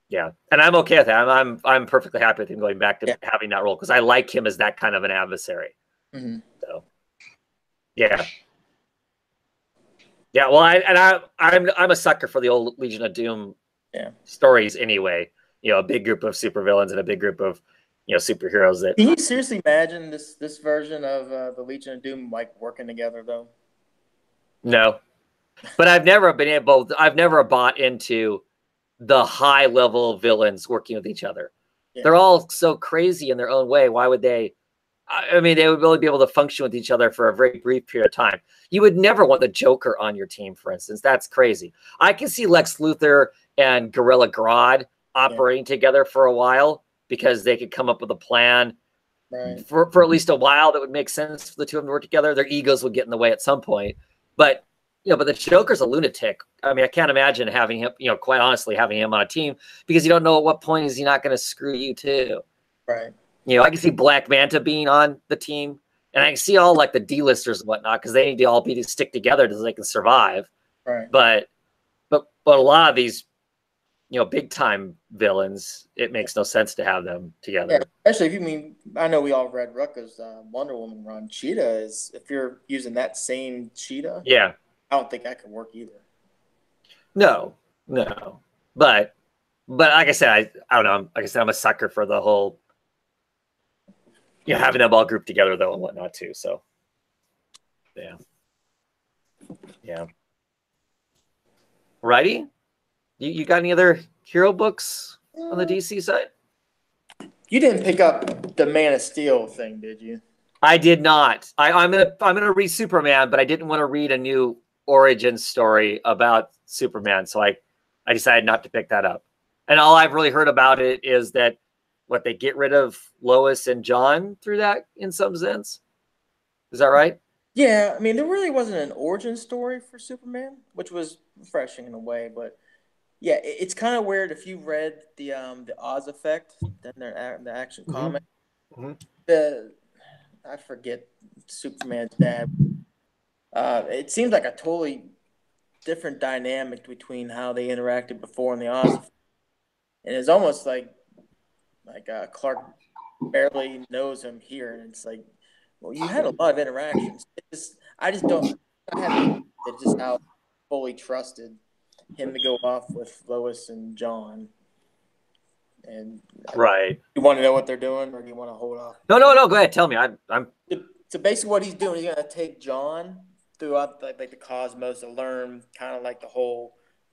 Yeah. And I'm okay with that. I'm perfectly happy with him going back to having that role because I like him as that kind of an adversary. Mm-hmm. So, yeah. Yeah. Well, I'm a sucker for the old Legion of Doom stories anyway. A big group of supervillains and a big group of superheroes. That can you seriously imagine this version of the Legion of Doom like working together though? No, but I've never bought into the high level villains working with each other. Yeah. They're all so crazy in their own way. Why would they? I mean, they would really be able to function with each other for a very brief period of time. You would never want the Joker on your team, for instance. That's crazy. I can see Lex Luthor and Gorilla Grodd operating together for a while because they could come up with a plan for at least a while that would make sense for the two of them to work together. Their egos would get in the way at some point. But but the Joker's a lunatic. I mean, I can't imagine having him, quite honestly, having him on a team because you don't know at what point is he not going to screw you too. Right. I can see Black Manta being on the team, and I can see all like the D-listers and whatnot because they need to all stick together so they can survive. Right. But a lot of these, big time villains, it makes no sense to have them together. Yeah, especially I know we all read Rucka's Wonder Woman run. Cheetah is, if you're using that same Cheetah. Yeah. I don't think that could work either. No. But like I said, I don't know. Like I said, I'm a sucker for the whole, having them all grouped together though and whatnot too. So, yeah. Righty, you got any other hero books on the DC side? You didn't pick up the Man of Steel thing, did you? I did not. I'm gonna read Superman, but I didn't want to read a new origin story about Superman, so I decided not to pick that up. And all I've really heard about it is that they get rid of Lois and John through that in some sense. Is that right? Yeah, I mean, there really wasn't an origin story for Superman, which was refreshing in a way. But yeah, it's kind of weird if you read the Oz Effect, then the Action comic. Mm-hmm. I forget Superman's dad. It seems like a totally different dynamic between how they interacted before in the Oz Effect. And it's almost like Clark barely knows him here, and it's like, well, you had a lot of interactions. I just don't. It's just how fully trusted him to go off with Lois and John. And right, you want to know what they're doing, or do you want to hold off? No. Go ahead, tell me. I'm. So basically, what he's doing, he's gonna take John throughout the cosmos to learn kind of like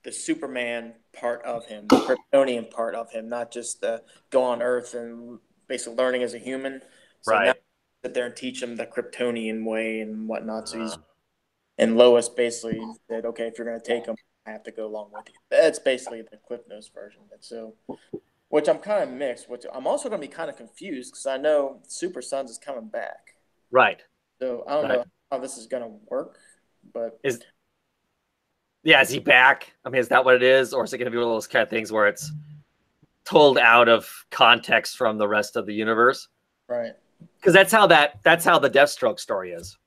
the Superman part of him, the Kryptonian part of him, not just the go on Earth and basically learning as a human. So right. Now sit there and teach him the Kryptonian way and whatnot. So and Lois basically said, "Okay, if you're going to take him, I have to go along with you." That's basically the Cliff Notes version. So, which I'm kind of mixed. Which I'm also going to be kind of confused because I know Super Sons is coming back. Right. So I don't know how this is going to work, but is he back? I mean, is that what it is, or is it going to be one of those kind of things where it's told out of context from the rest of the universe? Right. Because that's how the Deathstroke story is.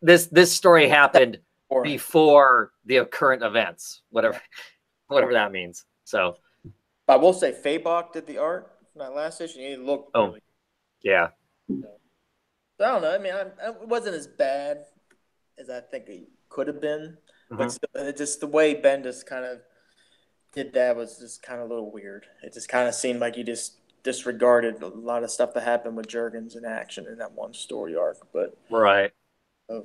This story happened before the current events, whatever that means. So, I will say Fabok did the art from that last issue. It looked really yeah. So I don't know. I mean, it wasn't as bad as I think it could have been, but still, just the way Bendis kind of did that was just kind of a little weird. It just kind of seemed like he just disregarded a lot of stuff that happened with Jurgens in Action in that one story arc. But right. Are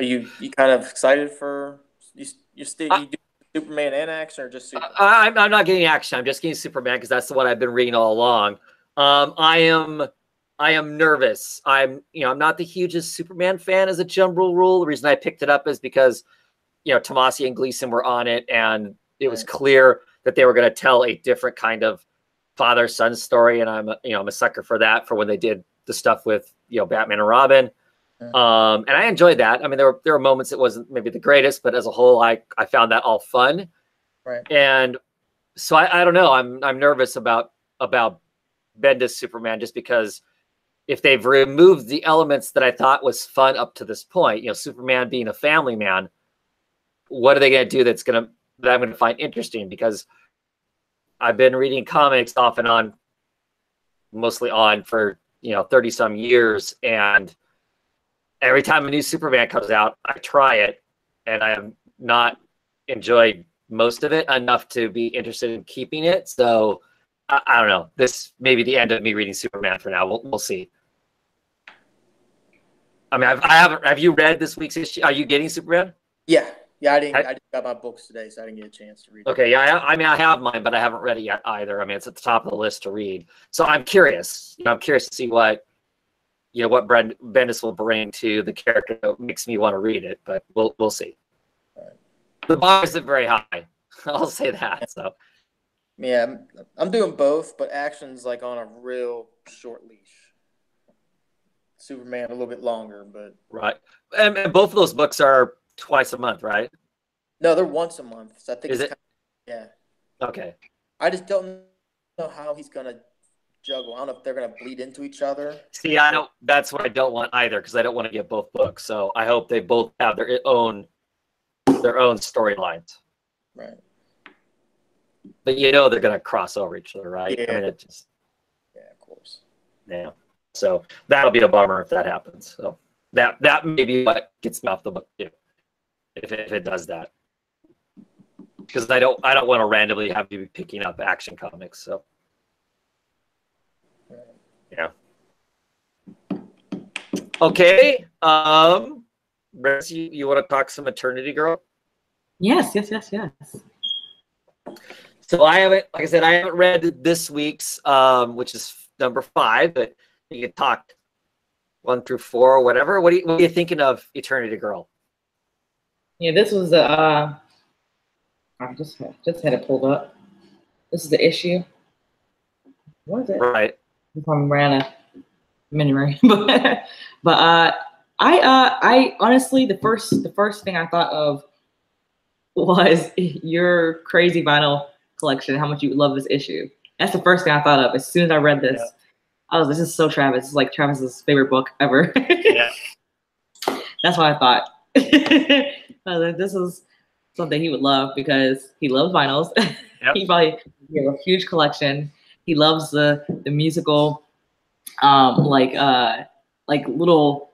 you kind of excited for you do Superman and Action, or just Superman? I'm not getting Action. I'm just getting Superman because that's the one I've been reading all along. I am nervous. I'm not the hugest Superman fan as a general rule. The reason I picked it up is because Tomasi and Gleason were on it, and it was clear that they were going to tell a different kind of father-son story. And I'm a sucker for that, for when they did the stuff with, Batman and Robin. And I enjoyed that. I mean, there were moments it wasn't maybe the greatest, but as a whole, I found that all fun. Right. And so I don't know. I'm nervous about Bendis Superman, just because if they've removed the elements that I thought was fun up to this point, Superman being a family man, what are they going to do that I'm going to find interesting? Because I've been reading comics off and on, mostly on, for 30 some years, and every time a new Superman comes out, I try it, and I have not enjoyed most of it enough to be interested in keeping it. So I don't know. This may be the end of me reading Superman for now. We'll see. I mean, I haven't. Have you read this week's issue? Are you getting Superman? Yeah. I just got my books today, so I didn't get a chance to read it. Okay, yeah. I mean, I have mine, but I haven't read it yet either. I mean, it's at the top of the list to read. So I'm curious. I'm curious to see what Bendis will bring to the character that makes me want to read it. But we'll see. Right. The bar isn't very high. I'll say that. So. Yeah, I'm doing both, but action's like on a real short leash. Superman a little bit longer, but right. And both of those books are twice a month, right? No, they're once a month. So I think is it? Yeah. Okay. I just don't know how he's gonna juggle. I don't know if they're gonna bleed into each other. See, I don't. That's what I don't want either, because I don't want to get both books. So I hope they both have their own storylines. Right. But they're gonna cross over each other, right? Yeah. I mean, it just. Yeah, of course. Yeah. So that'll be a bummer if that happens. So that may be what gets me off the book too, if it does that. Because I don't want to randomly have you be picking up Action Comics. So yeah. Okay. Rez, you want to talk some Eternity Girl? Yes. So I haven't read this week's, which is number 5, but you can talk 1 through 4 or whatever. What are you thinking of Eternity Girl? Yeah, this was I just had it pulled up. This is the issue. What is it? Right. From Rana memory, but I honestly the first thing I thought of was your crazy vinyl collection. How much you love this issue. That's the first thing I thought of as soon as I read this. Yeah. I was, this is so Travis. It's like Travis's favorite book ever. Yeah. That's what I thought. This is something he would love because he loves vinyls. Yep. He probably has a huge collection. He loves the musical, like little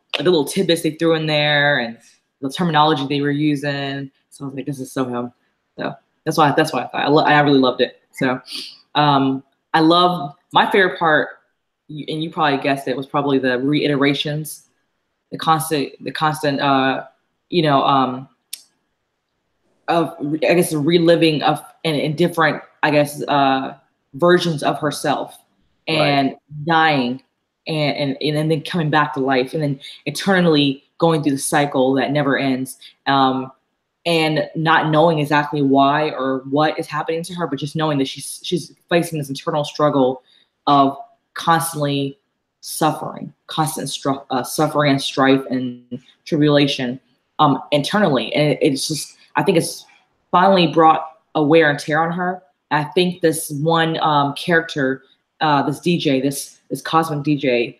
tidbits they threw in there and the terminology they were using. So I was like, this is so him. So that's why I thought I really loved it. So I love my favorite part, and you probably guessed it, was probably the reiterations, the constant of, I guess, reliving of in different, I guess, versions of herself, and right. Dying and then coming back to life, and then eternally going through the cycle that never ends, and not knowing exactly why or what is happening to her, but just knowing that she's facing this internal struggle of constantly suffering, suffering and strife and tribulation internally. And it's just, I think it's finally brought a wear and tear on her. I think this one character, this DJ, this cosmic DJ,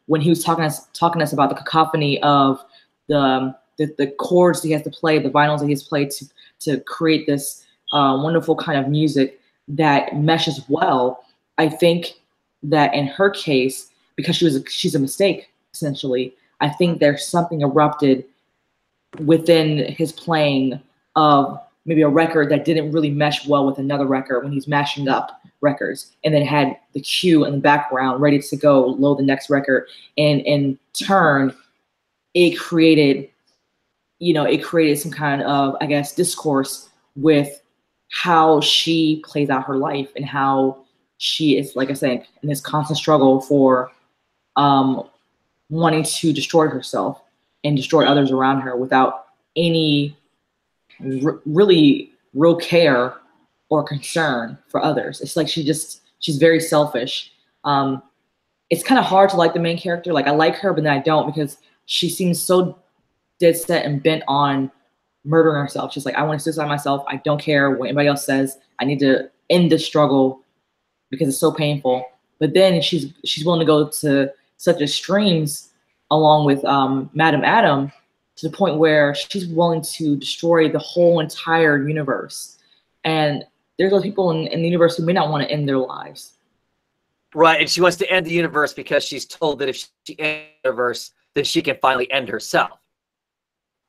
when he was talking to us about the cacophony of the chords he has to play, the vinyls that he has played to create this wonderful kind of music that meshes well. I think that in her case, because she's a mistake, essentially, I think there's something erupted within his playing of maybe a record that didn't really mesh well with another record when he's mashing up records, and then had the cue in the background ready to go load the next record. And in turn, it created some kind of, I guess, discourse with how she plays out her life and how she is, like I said, in this constant struggle for wanting to destroy herself and destroy others around her without any really real care or concern for others. It's like she's very selfish. It's kind of hard to like the main character. Like I like her, but then I don't, because she seems so dead set and bent on murdering herself. She's like, I want to suicide myself. I don't care what anybody else says. I need to end this struggle because it's so painful. But then she's willing to go to such extremes along with Madam Adam, to the point where she's willing to destroy the whole entire universe. And there's those people in the universe who may not want to end their lives. Right, and she wants to end the universe because she's told that if she ends the universe, then she can finally end herself.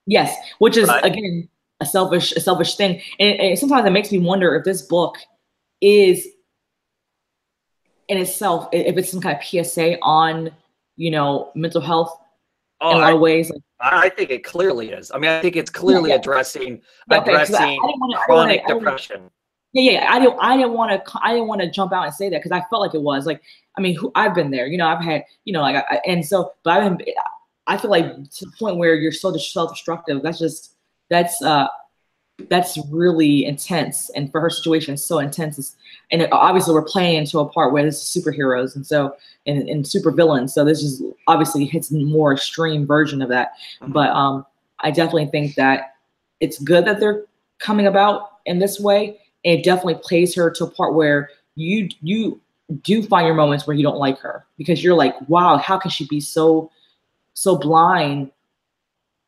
Yes, which is again a selfish thing, and sometimes it makes me wonder if this book is in itself, if it's some kind of PSA on, you know, mental health in a lot of ways. Like, I think it clearly is. I mean, I think it's clearly addressing chronic depression. I didn't want to jump out and say that, because I felt like it was like, I mean, I've been there, you know, I've had, you know, like, but I feel like to the point where you're so self-destructive, that's really intense. And for her situation, it's so intense. And obviously we're playing into a part where this is superheroes and super villains. So this is obviously hits more extreme version of that. But I definitely think that it's good that they're coming about in this way. And it definitely plays her to a part where you do find your moments where you don't like her, because you're like, wow, how can she be so blind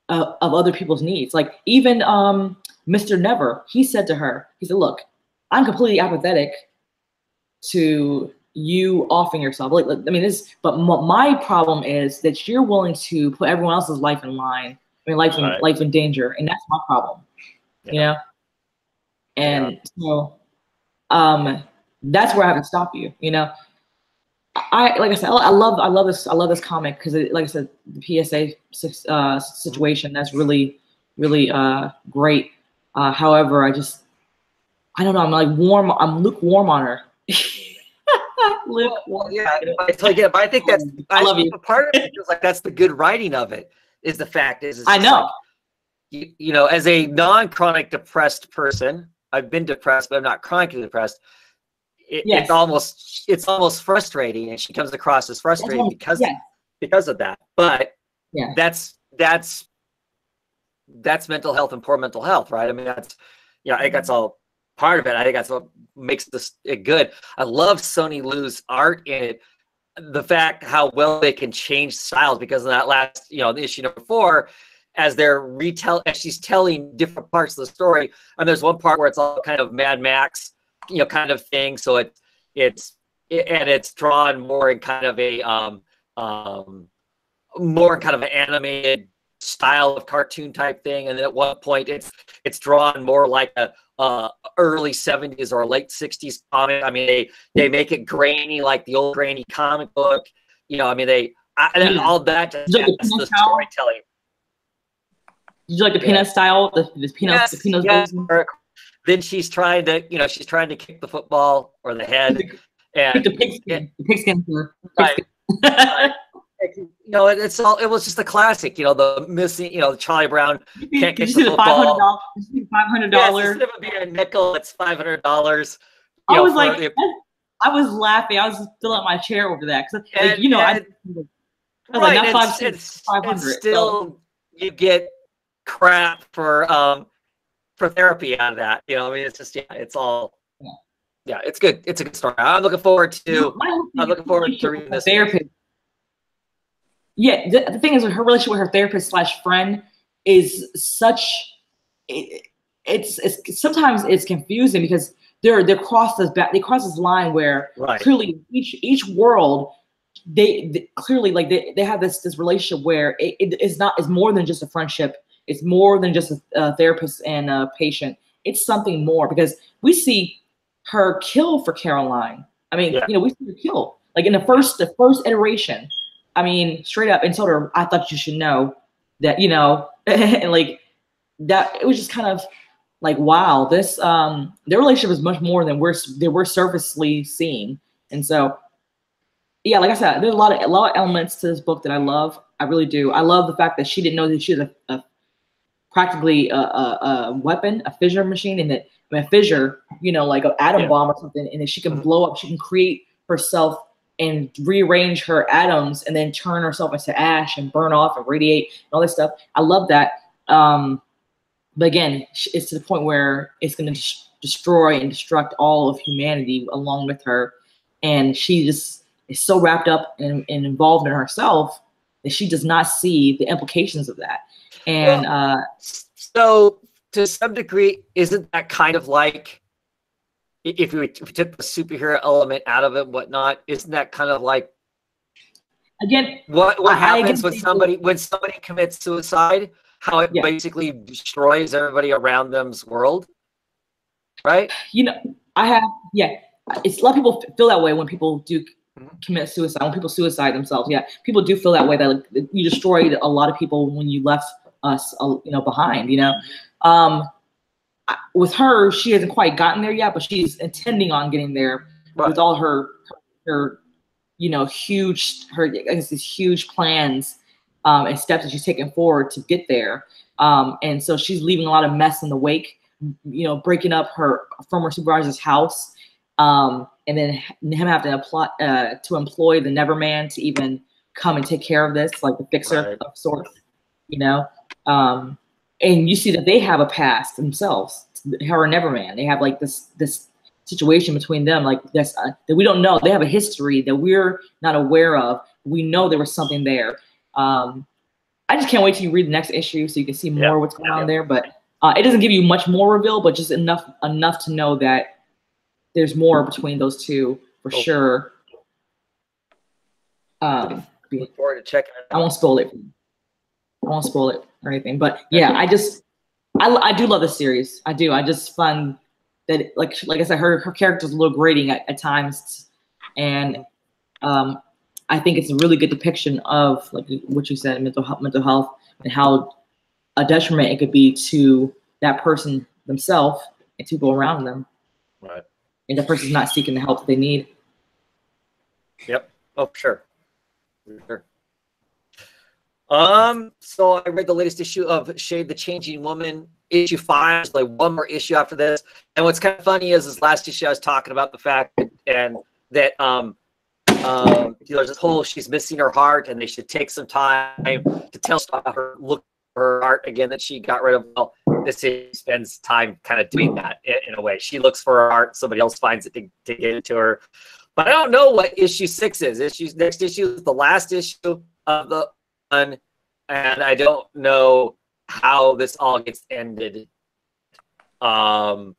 of other people's needs? Like even Mr. Never, he said to her, he said, look, I'm completely apathetic to you offing yourself. Like, I mean, but my problem is that you're willing to put everyone else's life in line. I mean, life in danger. And that's my problem, you know? And so that's where I have to stop you, you know? Like I said, I love this comic, because like I said, the PSA situation, that's really, really great. However, I don't know, I'm lukewarm on her. Well, yeah, but I think that's I love you. Part of it is like, that's the good writing of it, is the fact is I know. Like, you know, as a non-chronic depressed person, I've been depressed, but I'm not chronically depressed. It's almost frustrating, and she comes across as frustrating because of that. But that's mental health and poor mental health, right? I mean, that's, you know, I think that's all part of it. I think that's what makes it good. I love Sonny Liu's art in it. The fact how well they can change styles, because in that last, you know, the issue number 4, as she's telling different parts of the story, and there's one part where it's all kind of Mad Max, you know, kind of thing. So it's drawn more in kind of a more kind of an animated style of cartoon type thing, and then at one point it's drawn more like a early 70s or late 60s comic. I mean, they make it grainy, like the old grainy comic book, you know. I mean, and all that just adds to the storytelling. Did you like the Peanut style? The Peanuts. Yes. Then she's trying to kick the football or the head, and the pigskin. Right. You know, it was just a classic. You know, the missing. You know, Charlie Brown can't catch the football. $500. Yes, instead of it being a nickel, it's $500. I was like, I was laughing. I was filling out my chair over that, because, like, you know, I was like, not 500. Still, you get crap for therapy out of that. You know, I mean, it's just it's all. Yeah, it's good. It's a good story. I'm looking forward to reading this. Therapist. Yeah, the thing is, her relationship with her therapist / friend is such. It's sometimes it's confusing, because they cross this line where clearly each world they clearly, like, they have this relationship where it's more than just a friendship. It's more than just a therapist and a patient. It's something more, because we see her kill for Caroline. I mean, you know, we see her kill, like, in the first iteration. I mean, straight up, and told her, I thought you should know that, you know, and like that. It was just kind of like, wow, this their relationship is much more than we're surfacely seeing. And so, yeah, like I said, there's a lot of elements to this book that I love. I really do. I love the fact that she didn't know that she was a practically a weapon, a fissure machine, and that a fissure, you know, like an atom bomb or something, and then she can blow up. She can create herself and rearrange her atoms, and then turn herself into ash and burn off and radiate and all this stuff. I love that. But again, it's to the point where it's going to destroy and destruct all of humanity along with her, and she just is so wrapped up and involved in herself that she does not see the implications of that. And so to some degree, isn't that kind of like, if we took the superhero element out of it, whatnot, isn't that kind of like, again, what happens when somebody commits suicide? How it basically destroys everybody around them's world, right? You know, it's a lot of people feel that way when people do commit suicide. When people suicide themselves, people do feel that way. That like, you destroyed a lot of people when you left us, you know, behind. You know, with her, she hasn't quite gotten there yet, but she's intending on getting there with all her, you know, these huge plans. And steps that she's taking forward to get there. And so she's leaving a lot of mess in the wake, you know, breaking up her former supervisor's house, and then him have to employ the Neverman to even come and take care of this, like the fixer of sorts, you know. And you see that they have a past themselves, her and Neverman. They have like this situation between them, like this that we don't know. They have a history that we're not aware of. We know there was something there. I just can't wait till you read the next issue so you can see more what's going on there. But it doesn't give you much more reveal, but just enough to know that there's more between those two for sure. Look forward to checking it out. I won't spoil it. I won't spoil it or anything. But yeah, I do love this series. I do. I just find that like I said, her character's a little grating at times, and I think it's a really good depiction of, like what you said, mental health, and how a detriment it could be to that person themselves and people around them. Right. And the person's not seeking the help that they need. Yep. Oh, sure. So I read the latest issue of Shade the Changing Woman, issue 5. Like one more issue after this. And what's kind of funny is this last issue I was talking about the fact that there's this whole she's missing her heart, and they should take some time to tell about her look for her heart again that she got rid of. Well, this spends time kind of doing that in a way. She looks for her heart, somebody else finds it to get it to her. But I don't know what issue 6 is. Next issue is the last issue of the one, and I don't know how this all gets ended. I'm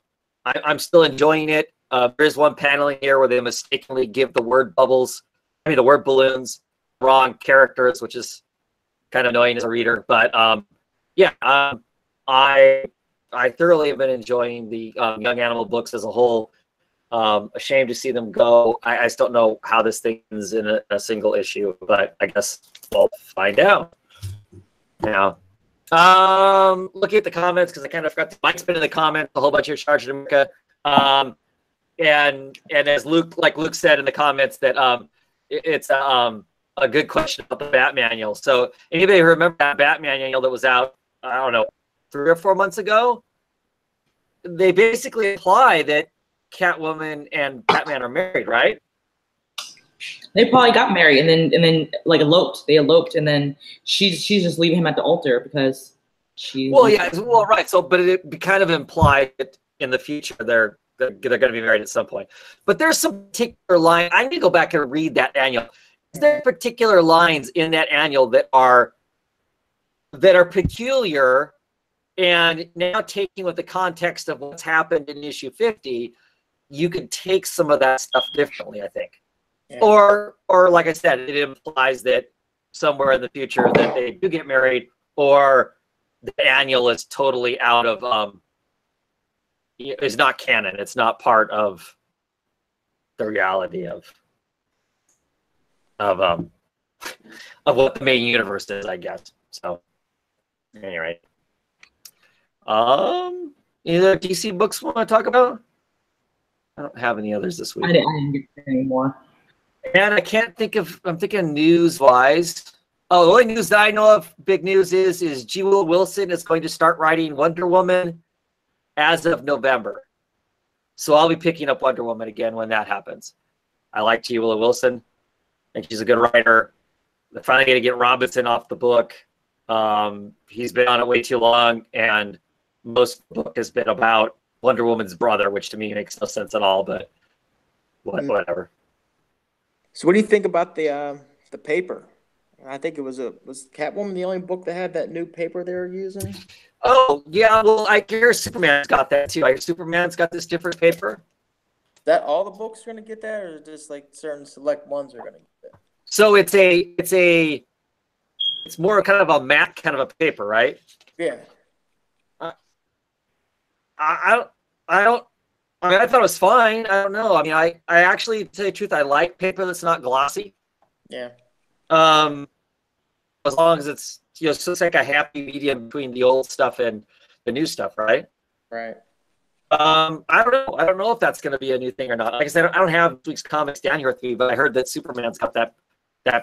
still enjoying it. There's one panel in here where they mistakenly give the word balloons wrong characters, which is kind of annoying as a reader. But I thoroughly have been enjoying the Young Animal books as a whole. Ashamed to see them go. I still don't know how this thing is in a single issue, but I guess we'll find out. Now, looking at the comments, because I kind of forgot to, Mike's been in the comments a whole bunch of Charged America. And as Luke said in the comments that it's a good question about the Batmanual. So anybody remember that Batmanual that was out, I don't know, 3 or 4 months ago? They basically imply that Catwoman and Batman are married, right? They probably got married and then like eloped. They eloped, and then she's just leaving him at the altar because she. Well, yeah, well, right. So, but it kind of implied that in the future they're going to be married at some point. But there's some particular line. I need to go back and read that annual. Is there particular lines in that annual that are peculiar, and now taking with the context of what's happened in issue 50, you could take some of that stuff differently, I think. Yeah. Or like I said, it implies that somewhere in the future that they do get married, or the annual is totally out of is not canon. It's not part of the reality of what the main universe is, I guess. So anyway, any other DC books we want to talk about? I don't have any others this week. I didn't get any more. And I can't think of. I'm thinking news-wise. Oh, the only news that I know of, big news is G. Will Wilson is going to start writing Wonder Woman as of November. So I'll be picking up Wonder Woman again when that happens. I like G. Will Wilson. I think she's a good writer. They're finally going to get Robinson off the book. He's been on it way too long, and most of the book has been about Wonder Woman's brother, which to me makes no sense at all, but whatever. So what do you think about the paper? I think was Catwoman the only book that had that new paper they were using? Oh, yeah, well, I hear Superman's got that too. I hear Superman's got this different paper. Is that all the books are going to get that, or just like certain select ones are going to get that? So it's more kind of a matte kind of a paper, right? Yeah. I thought it was fine. I don't know. I mean, I actually, to tell you the truth, I like paper that's not glossy. Yeah. As long as it's, so it's like a happy medium between the old stuff and the new stuff, right? Right. I don't know. I don't know if that's going to be a new thing or not. Like I said, I don't have this week's comics down here with me, but I heard that Superman's got that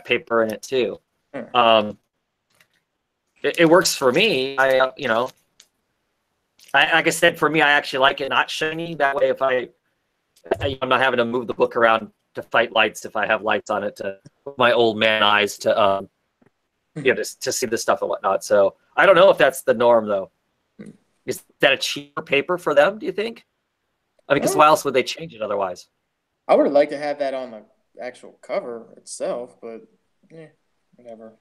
paper in it too. It works for me. Like I said, for me, I actually like it not shiny. That way, if I'm not having to move the book around to fight lights, if I have lights on it to my old man eyes to to see the stuff and whatnot. So I don't know if that's the norm though. Is that a cheaper paper for them, do you think? I mean, because why else would they change it otherwise? I would like to have that on the actual cover itself, but whatever.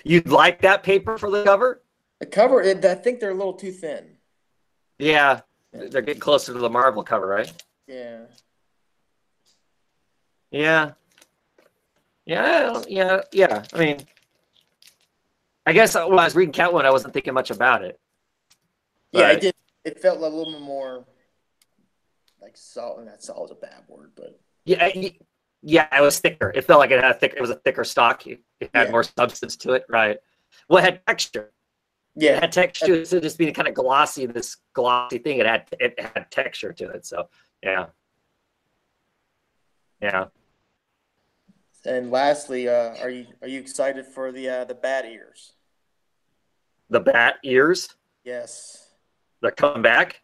You'd like that paper for the cover? The cover, I think they're a little too thin. Yeah, they're getting closer to the Marvel cover, right? Yeah. Yeah. I mean, I guess when I was reading Catwoman, I wasn't thinking much about it. Yeah, I did. It felt a little bit more like solid. Not solid is a bad word, but yeah, it was thicker. It felt like it was a thicker stock. It had more substance to it, right? Well, it had texture. Yeah, it had texture. Instead of just being kind of glossy, this glossy thing, it had texture to it. So yeah. And lastly, are you excited for the Bat Ears? The Bat Ears? Yes. They're coming back?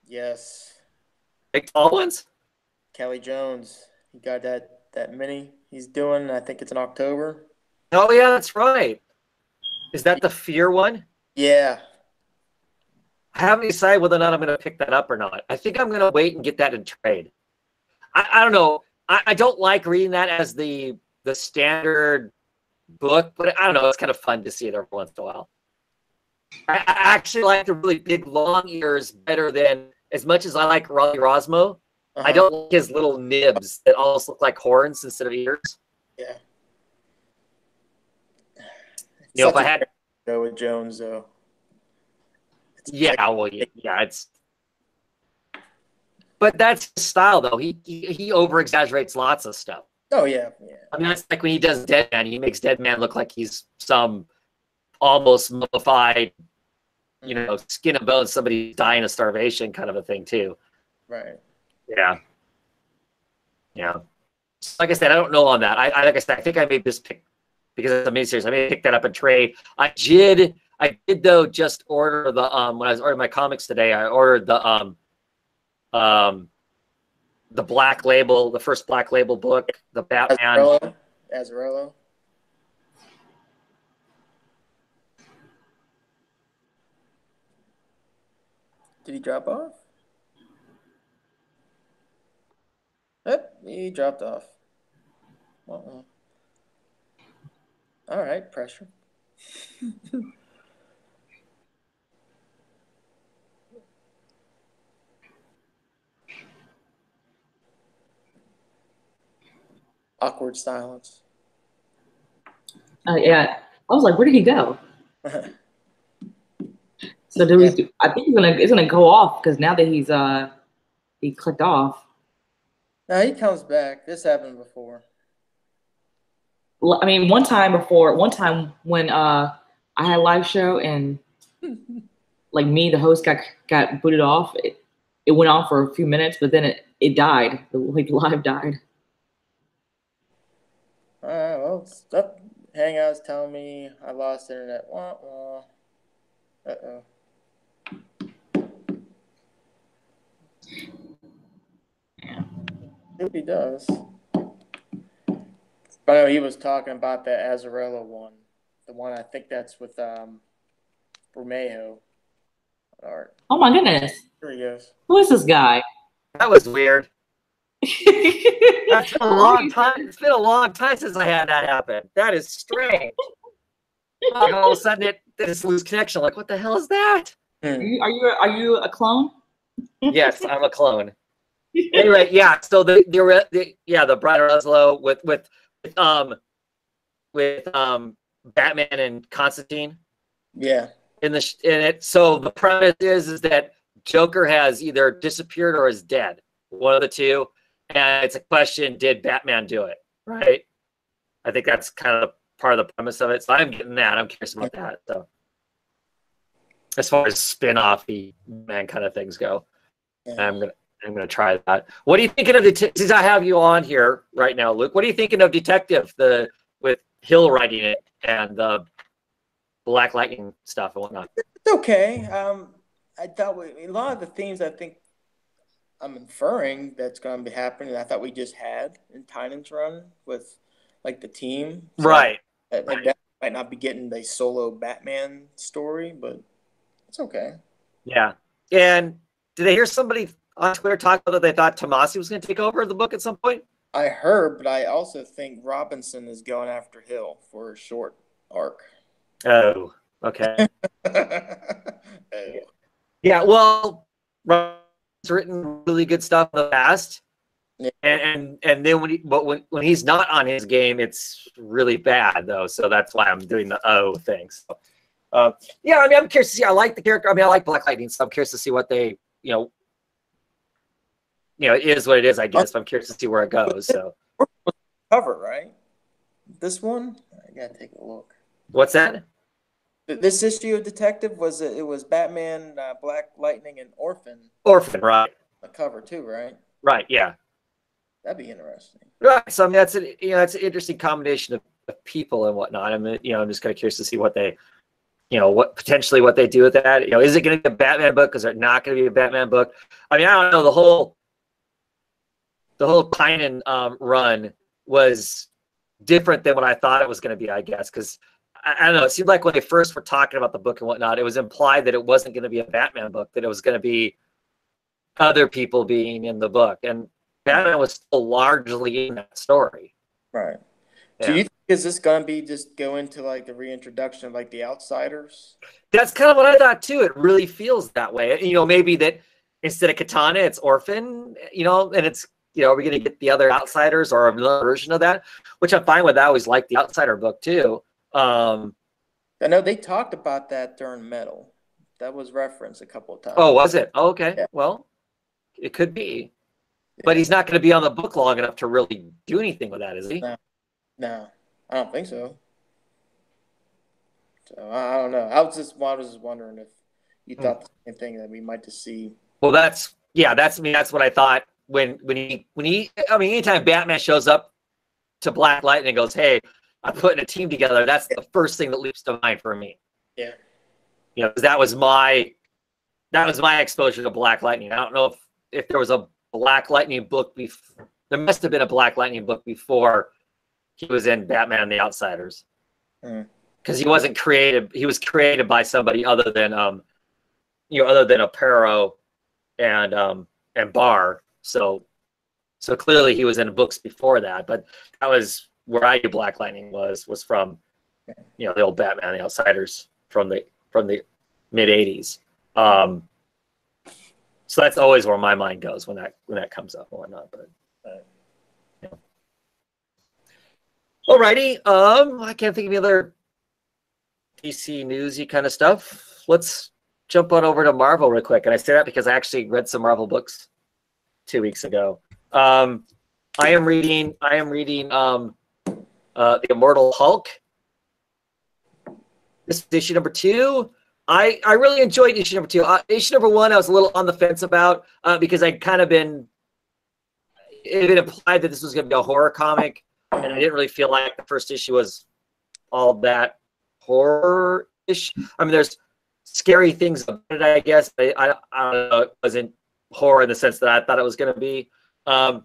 Yes. Big tall ones? Kelly Jones. He got that mini he's doing. I think it's in October. Oh yeah, that's right. Is that the Fear one? Yeah. I haven't decided whether or not I'm going to pick that up or not. I think I'm going to wait and get that in trade. I don't know. I don't like reading that as the standard book, but I don't know. It's kind of fun to see it every once in a while. I actually like the really big long ears better than, as much as I like Raleigh Rosmo, I don't like his little nibs that almost look like horns instead of ears. Yeah. If I had go with Jones though. But that's his style though. He over exaggerates lots of stuff. Oh yeah. I mean, that's like when he does Dead Man. He makes Dead Man look like he's some almost mummified, skin and bones, somebody dying of starvation kind of a thing too. Right. Yeah. Like I said, I don't know on that. Like I said, I think I may just pick, because it's a miniseries, I may pick that up and trade. I did though just order the when I was ordering my comics today, I ordered the Black Label, the first Black Label book, the Batman. Azzarello. Did he drop off? Yep, he dropped off. All right, pressure. Awkward silence. Yeah, I was like, where did he go? So do we? I think it's gonna go off because now that he clicked off. No, he comes back. This happened before. I mean, one time when I had a live show and like me, the host got booted off. It went on for a few minutes, but then it died. The live died. All right. Well, Hangouts telling me I lost internet. Wah, wah. Uh-oh. If he does. But I know he was talking about the Azarello one. The one, I think that's with Bermejo art. Oh my goodness. Here he goes. Who is this guy? That was weird. That's been a long time. It's been a long time since I had that happen. That is strange. Like all of a sudden, it just lose connection. Like, what the hell is that? Are you a clone? Yes, I'm a clone. Anyway, yeah. So the Brian Reslow with Batman and Constantine. Yeah. In it. So the premise is that Joker has either disappeared or is dead. One of the two. And it's a question, did Batman do it? Right? I think that's kind of part of the premise of it. So I'm getting that. I'm curious about that. So as far as spin-offy man kind of things go, I'm gonna try that. What are you thinking of since I have you on here right now, Luke? What are you thinking of Detective, with Hill writing it and the Black Lightning stuff and whatnot? It's okay. I thought a lot of the themes I think I'm inferring that's going to be happening, I thought we just had in Tynan's run with like the team. So Right. That might not be getting the solo Batman story, but it's okay. Yeah. And did I hear somebody on Twitter talk about that they thought Tomasi was going to take over the book at some point? I heard, but I also think Robinson is going after Hill for a short arc. Oh, okay. Oh. Yeah, well, Robin's written really good stuff in the past. Yeah. And then when he's not on his game, it's really bad though. So that's why I'm doing the thing. So, yeah, I mean, I'm curious to see. I like the character. I mean, I like Black Lightning, so I'm curious to see what they, it is what it is, I guess. But I'm curious to see where it goes. So cover, right? This one, I gotta take a look. What's that? This issue of Detective was Batman, Black Lightning, and Orphan. Orphan, right? A cover too, right? Right. Yeah. That'd be interesting. Right. So I mean, that's an interesting combination of people and whatnot. I'm just kind of curious to see what they, what they do with that. Is it going to be a Batman book? Is it not going to be a Batman book? I mean, I don't know. The whole Tynan run was different than what I thought it was going to be, I guess, because I don't know. It seemed like when they first were talking about the book and whatnot, it was implied that it wasn't going to be a Batman book, that it was going to be other people being in the book. And Batman was still largely in that story. Right. Yeah. Do you think is this going to be just go into like the reintroduction of like the Outsiders? That's kind of what I thought too. It really feels that way. Maybe that instead of Katana, it's Orphan, and it's, are we going to get the other Outsiders or another version of that? Which I'm fine with. I always liked the Outsider book too. I know they talked about that during Metal. That was referenced a couple of times. Oh, was it? Oh, okay. Yeah. Well, it could be. Yeah. But he's not going to be on the book long enough to really do anything with that, is he? No, I don't think so. So I don't know. I was just wondering if you thought the same thing, that we might just see. Well, that's what I thought when he anytime Batman shows up to Black Lightning and goes, "Hey, I'm putting a team together," that's the first thing that leaps to mind for me. Yeah. Because that was my exposure to Black Lightning. I don't know if there was a Black Lightning book before. There must have been a Black Lightning book before he was in Batman and the Outsiders. Because he wasn't created. He was created by somebody other than Aparo and Barr. So clearly he was in books before that. But that was where I knew Black Lightning was from, the old Batman and the Outsiders from the mid '80s. So that's always where my mind goes when that comes up and whatnot. But alrighty, I can't think of any other DC newsy kind of stuff. Let's jump on over to Marvel real quick. And I say that because I actually read some Marvel books 2 weeks ago. I am reading The Immortal Hulk. This is issue number 2. I really enjoyed issue number 2. Issue number 1, I was a little on the fence about because it had been implied that this was going to be a horror comic, and I didn't really feel like the first issue was all that horror-ish. I mean, there's scary things about it, I guess. I don't know. It wasn't horror in the sense that I thought it was going to be. But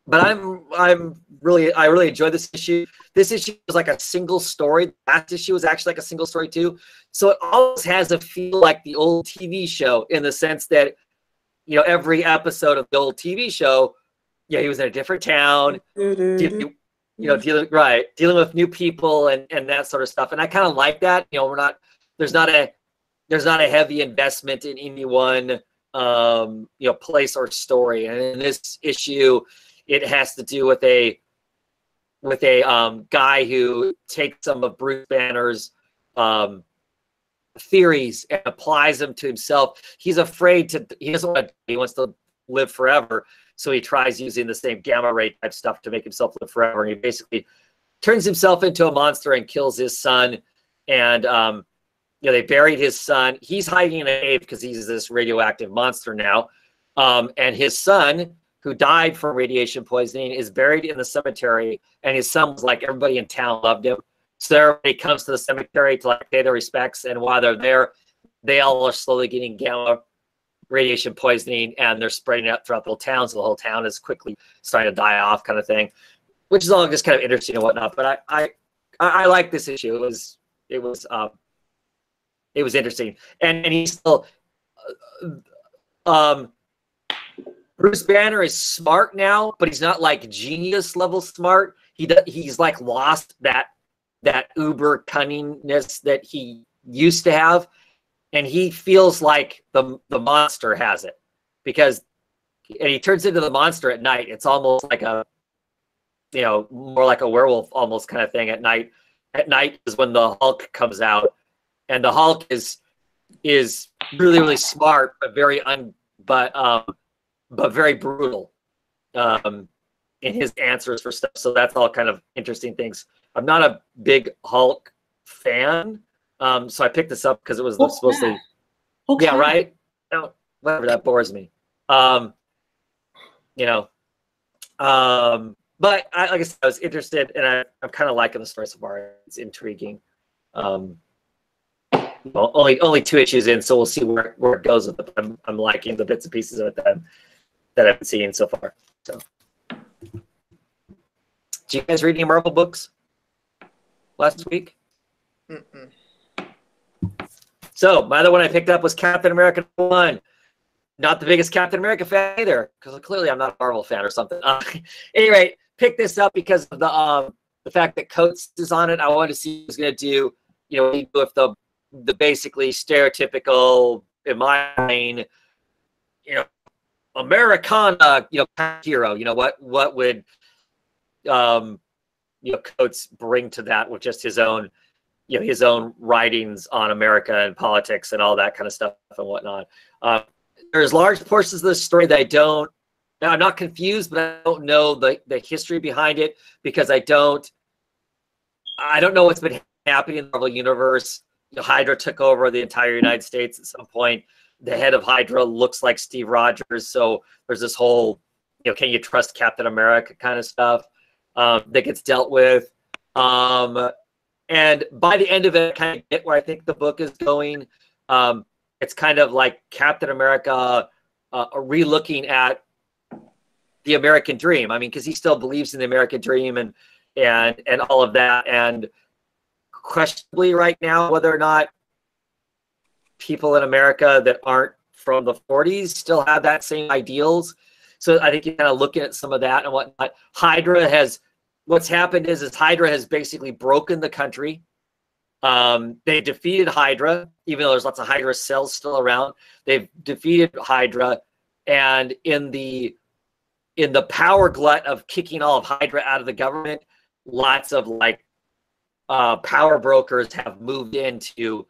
I really enjoyed this issue. This issue was like a single story. The last issue was actually like a single story too. So it always has a feel like the old TV show in the sense that, you know, every episode of the old TV show, yeah, he was in a different town, dealing with new people and that sort of stuff. And I kind of like that. You know, there's not a heavy investment in any one place or story. And in this issue, it has to do with a guy who takes some of Bruce Banner's theories and applies them to himself. He wants to live forever. So he tries using the same gamma ray type stuff to make himself live forever. And he basically turns himself into a monster and kills his son. And, they buried his son. He's hiding in a cave because he's this radioactive monster now. And his son, who died from radiation poisoning, is buried in the cemetery. And his son was like, everybody in town loved him. So everybody comes to the cemetery to like pay their respects. And while they're there, they all are slowly getting gamma radiation poisoning, and they're spreading out throughout the whole town. So the whole town is quickly starting to die off, kind of thing, which is all just kind of interesting and whatnot. But I like this issue. It was interesting, and he's still Bruce Banner is smart now, but he's not like genius level smart. He's like lost that uber cunningness that he used to have. And he feels like the monster has it, and he turns into the monster at night. It's almost like more like a werewolf almost kind of thing at night. At night is when the Hulk comes out, and the Hulk is really, really smart, but very brutal in his answers for stuff. So that's all kind of interesting things. I'm not a big Hulk fan. So I picked this up because it was supposed to, yeah, right. No, whatever, that bores me. But like I said, I was interested, and I'm kind of liking the story so far. It's intriguing. Only 2 issues in, so we'll see where it goes with it. I'm liking the bits and pieces of it that I've been seeing so far. So, did you guys read any Marvel books last week? Mm-mm. So my other one I picked up was Captain America 1. Not the biggest Captain America fan either, because clearly I'm not a Marvel fan or something. Anyway, picked this up because of the fact that Coates is on it. I wanted to see what he was going to do. With the basically stereotypical, in my mind, Americana, hero. What would Coates bring to that with just his own writings on America and politics and all that kind of stuff and whatnot. There's large portions of the story that I'm not confused, but I don't know the history behind it, because I don't know what's been happening in the Marvel Universe. Hydra took over the entire United States at some point. The head of Hydra looks like Steve Rogers. So there's this whole, can you trust Captain America kind of stuff that gets dealt with. And by the end of it, I kind of get where I think the book is going. It's kind of like Captain America re-looking at the American dream. I mean, because he still believes in the American dream and all of that. And questionably right now, whether or not people in America that aren't from the 40s still have that same ideals. So I think you're kind of looking at some of that and whatnot. What's happened is Hydra has basically broken the country. They defeated Hydra, even though there's lots of Hydra cells still around. They've defeated Hydra, and in the power glut of kicking all of Hydra out of the government, lots of power brokers have moved into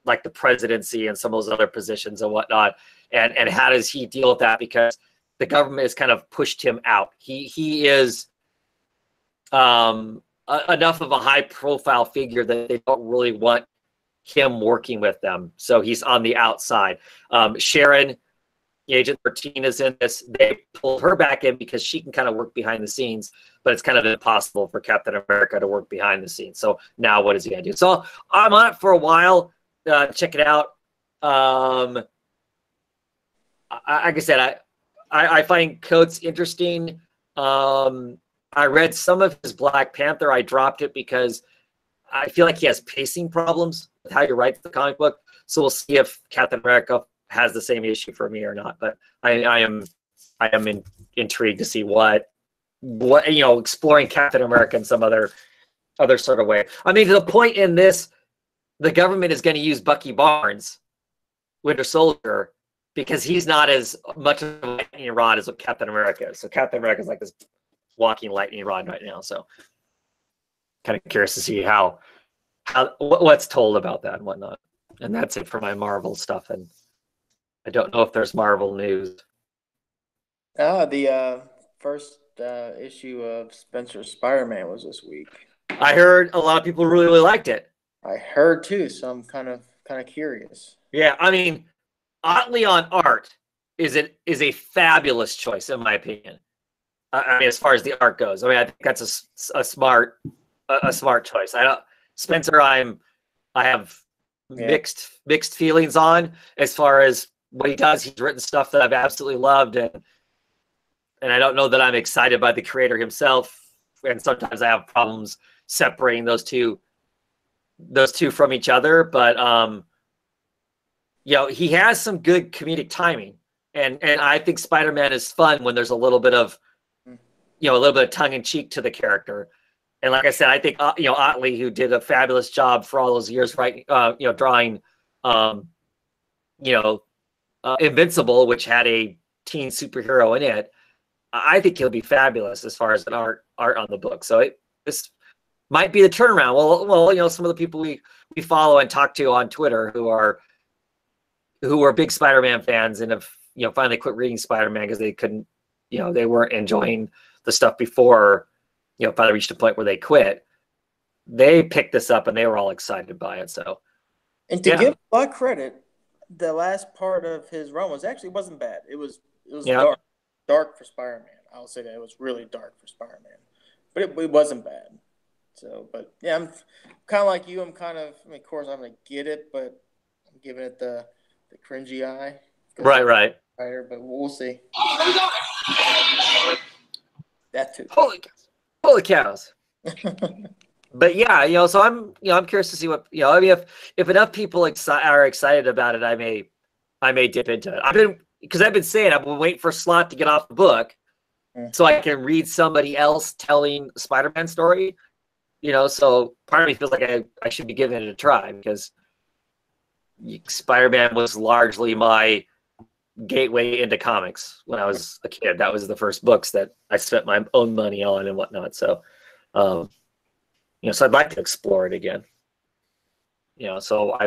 like the presidency and some of those other positions and whatnot. And how does he deal with that? Because the government has kind of pushed him out. He is enough of a high profile figure that they don't really want him working with them. So he's on the outside. Sharon Agent 13 is in this. They pulled her back in because she can kind of work behind the scenes, but it's kind of impossible for Captain America to work behind the scenes. So now what is he going to do? So I'm on it for a while. Check it out. Like I said, I find Coates interesting. I read some of his Black Panther. I dropped it because I feel like he has pacing problems with how he writes the comic book. So we'll see if Captain America has the same issue for me or not. But I am intrigued to see what exploring Captain America in some other sort of way. I mean, to the point in this, the government is going to use Bucky Barnes, Winter Soldier, because he's not as much of a lightning rod as what Captain America is. So Captain America is like this walking lightning rod right now. So kind of curious to see what's told about that and whatnot. And that's it for my Marvel stuff. And I don't know if there's Marvel news. The first issue of Spencer's Spider-Man was this week. I heard a lot of people really, really liked it. I heard too, so I'm kind of curious. Yeah, I mean, Otley on art is a fabulous choice in my opinion. I mean, as far as the art goes, I mean, I think that's a smart choice. Spencer, I have mixed feelings on as far as what he does. He's written stuff that I've absolutely loved, and I don't know that I'm excited by the creator himself. And sometimes I have problems separating those two from each other. But he has some good comedic timing, and I think Spider-Man is fun when there's a little bit of tongue in cheek to the character. And like I said, I think Otley, who did a fabulous job for all those years, drawing, Invincible, which had a teen superhero in it. I think he'll be fabulous as far as an art on the book. So this might be the turnaround. Well, some of the people we follow and talk to on Twitter who are big Spider-Man fans and have finally quit reading Spider-Man because they couldn't, they weren't enjoying the stuff before. Finally reached a point where they quit. They picked this up and they were all excited by it. So, and to give a lot of credit, the last part of his run wasn't bad. It was dark for Spider-Man. I'll say that it was really dark for Spider-Man, but it wasn't bad. So, but yeah, I'm kind of like you. I'm kind of, of course, I'm gonna get it, but I'm giving it the cringy eye. Right. But we'll see. That too. Holy cows. But yeah, so I'm curious to see what, I mean, if enough people are excited about it, I may dip into it. I've been saying I've been waiting for Slott to get off the book so I can read somebody else telling the Spider-Man story, so part of me feels like I should be giving it a try because Spider-Man was largely my gateway into comics when I was a kid. That was the first books that I spent my own money on and whatnot. So, so I'd like to explore it again. So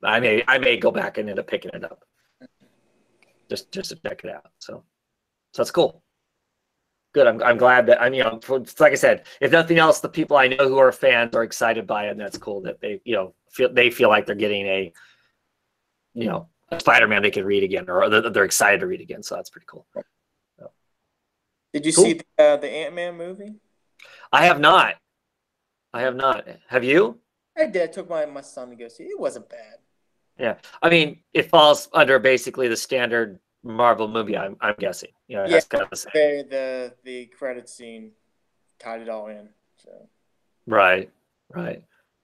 I may go back and end up picking it up just to check it out. So that's cool. Good. I'm glad that like I said, if nothing else, the people I know who are fans are excited by it, and that's cool that they feel like they're getting a Spider-Man they can read again, or they're excited to read again. So that's pretty cool. So. Did you see the Ant-Man movie? I have not. Have you? I did. I took my son to go see it. It wasn't bad. Yeah. I mean, it falls under basically the standard Marvel movie, I'm guessing. That's kind of the same. The credit scene tied it all in. So. Right.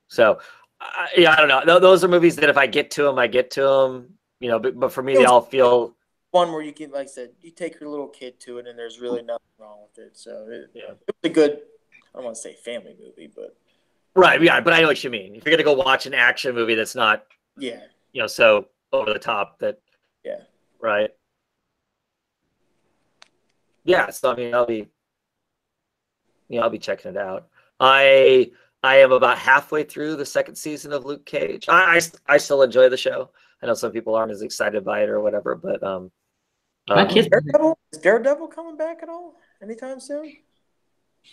So, I don't know. Those are movies that if I get to them, I get to them. But for me, they all feel one where you can, like I said, you take your little kid to it, and there's really nothing wrong with it. So it was a good. I don't want to say family movie, but right, yeah. But I know what you mean. If you're gonna go watch an action movie that's not, so over the top that, right. Yeah, so I mean, I'll be checking it out. I am about halfway through the second season of Luke Cage. I still enjoy the show. I know some people aren't as excited by it or whatever, but is Daredevil coming back at all anytime soon?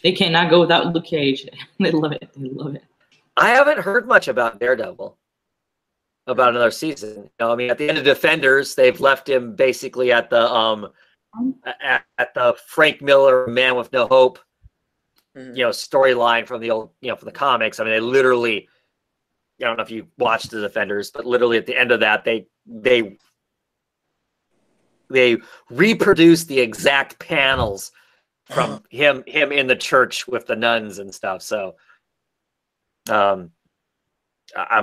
They cannot go without Luke Cage. They love it. I haven't heard much about Daredevil. about another season. You know, I mean, at the end of Defenders, they've left him basically at the Frank Miller Man with No Hope, you know, storyline from the old, you know, from the comics. I mean, they literally, I don't know if you watched the Defenders, but literally at the end of that, they reproduced the exact panels from him in the church with the nuns and stuff. So, I'm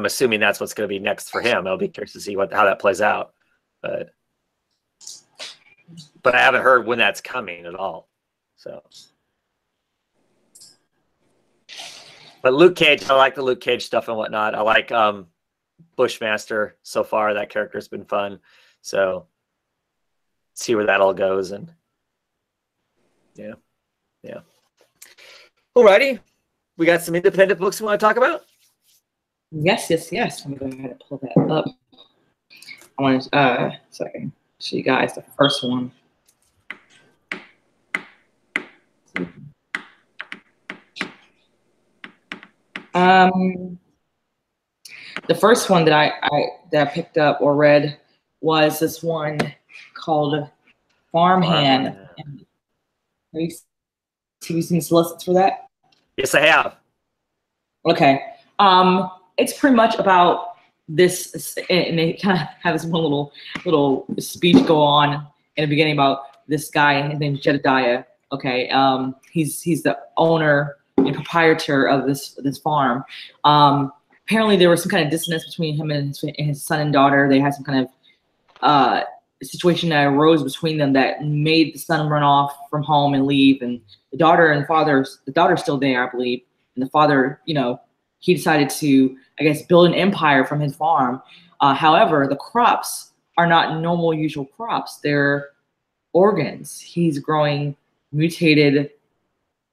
assuming that's what's going to be next for him. I'll be curious to see how that plays out, but I haven't heard when that's coming at all. So, but Luke Cage, I like the Luke Cage stuff and whatnot. I like Bushmaster so far. That character's been fun. So, see where that all goes, and yeah. Alrighty, we got some independent books we want to talk about. Yes. Let me go ahead and pull that up. I want to so I can show you guys the first one. The first one that I picked up or read was this one called Farmhand. Have you seen solicits for that? Yes, I have. Okay. It's pretty much about this, and they kind of have this one little speech go on in the beginning about this guy named Jedediah. Okay. He's the owner and proprietor of this farm. Apparently there was some kind of dissonance between him and his son and daughter. They had some kind of situation that arose between them that made the son run off from home and leave, and the daughter's still there, I believe, and the father, you know, he decided to, I guess, build an empire from his farm. However, the crops are not normal, usual crops. They're organs. He's growing mutated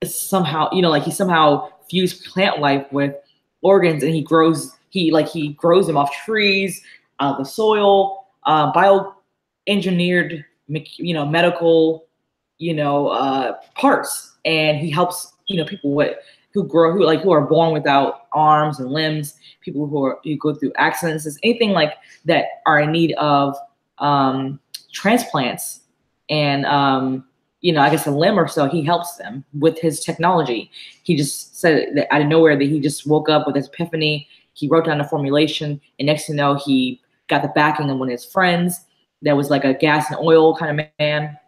somehow, you know, like he somehow fused plant life with organs, and he grows them off trees, out of the soil, bioengineered, you know, medical, you know, parts, and he helps, you know, people who are born without arms and limbs, people who go through accidents, anything like that are in need of transplants and you know, I guess a limb or so. He helps them with his technology. He just said that out of nowhere that he just woke up with his epiphany. He wrote down a formulation, and next thing you know, he got the backing of one of his friends that was like a gas and oil kind of man,